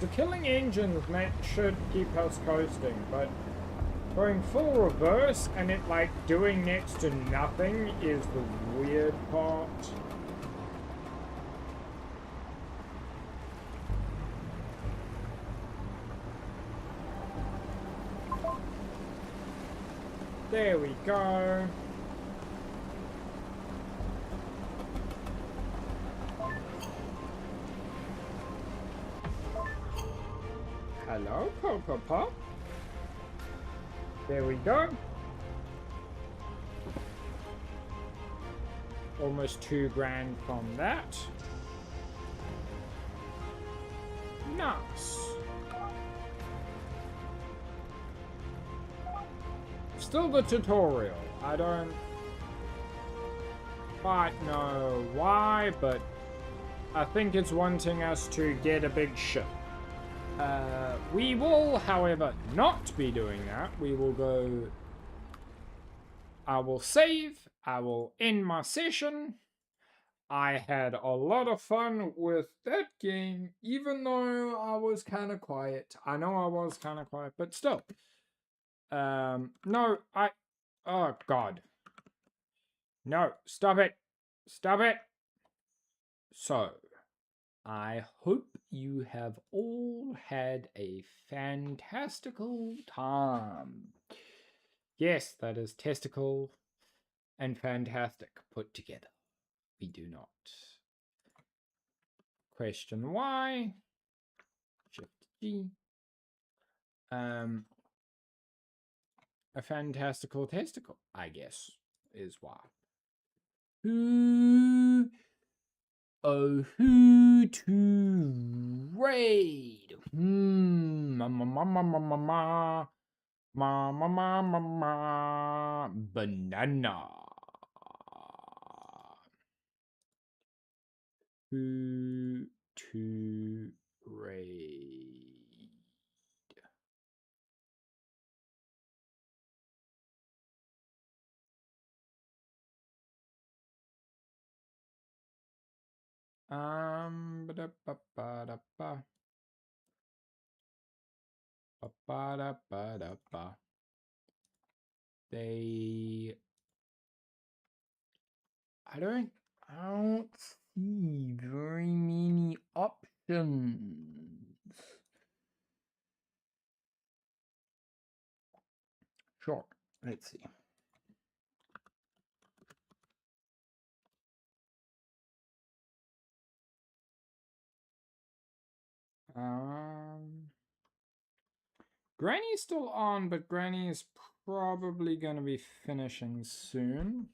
The killing engines should keep us coasting, but going full reverse and it like doing next to nothing is the weird part. There we go. Hello, Popo Pop. There we go. Almost $2,000 from that. Nice. Still the tutorial. I don't quite know why, but I think it's wanting us to get a big ship. We will, however, not be doing that. We will go... I will save. I will end my session. I had a lot of fun with that game, even though I was kind of quiet. I know I was kind of quiet, but still. No, oh, God. No, stop it. Stop it. So... I hope you have all had a fantastical time. Yes, that is testicle and fantastic put together. We do not. Question why? Shift G. A fantastical testicle, I guess, is why. Oh, who to raid? Banana. Who to raid? Ba-da-ba-ba-da-ba. Ba-ba-da-ba-da-ba. I don't see very many options. Sure, let's see. Granny's still on, but Granny is probably going to be finishing soon.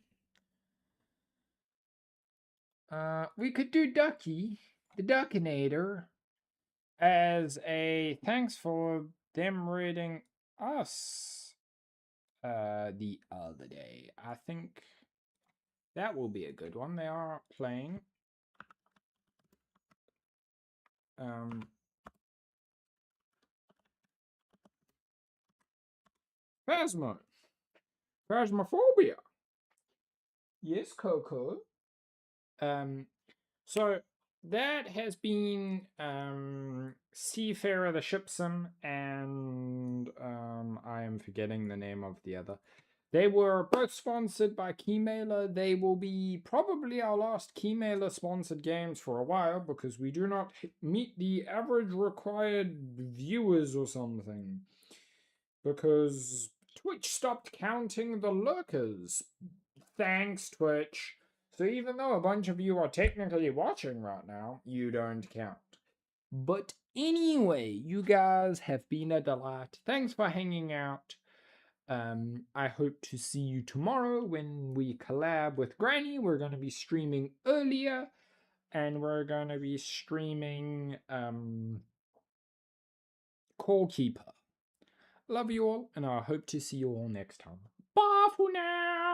We could do Ducky, the Duckinator, as a thanks for them reading us the other day. I think that will be a good one. They are playing. Phasmophobia. Yes, Coco. So that has been Seafarer the Shipson, and I am forgetting the name of the other. They were both sponsored by Keymailer. They will be probably our last Keymailer sponsored games for a while because we do not meet the average required viewers or something. Because Twitch stopped counting the lurkers. Thanks, Twitch. So even though a bunch of you are technically watching right now, you don't count. But anyway, you guys have been a delight. Thanks for hanging out. I hope to see you tomorrow when we collab with Granny. We're going to be streaming earlier, and we're going to be streaming Call Keeper. Love you all, and I hope to see you all next time. Bye for now!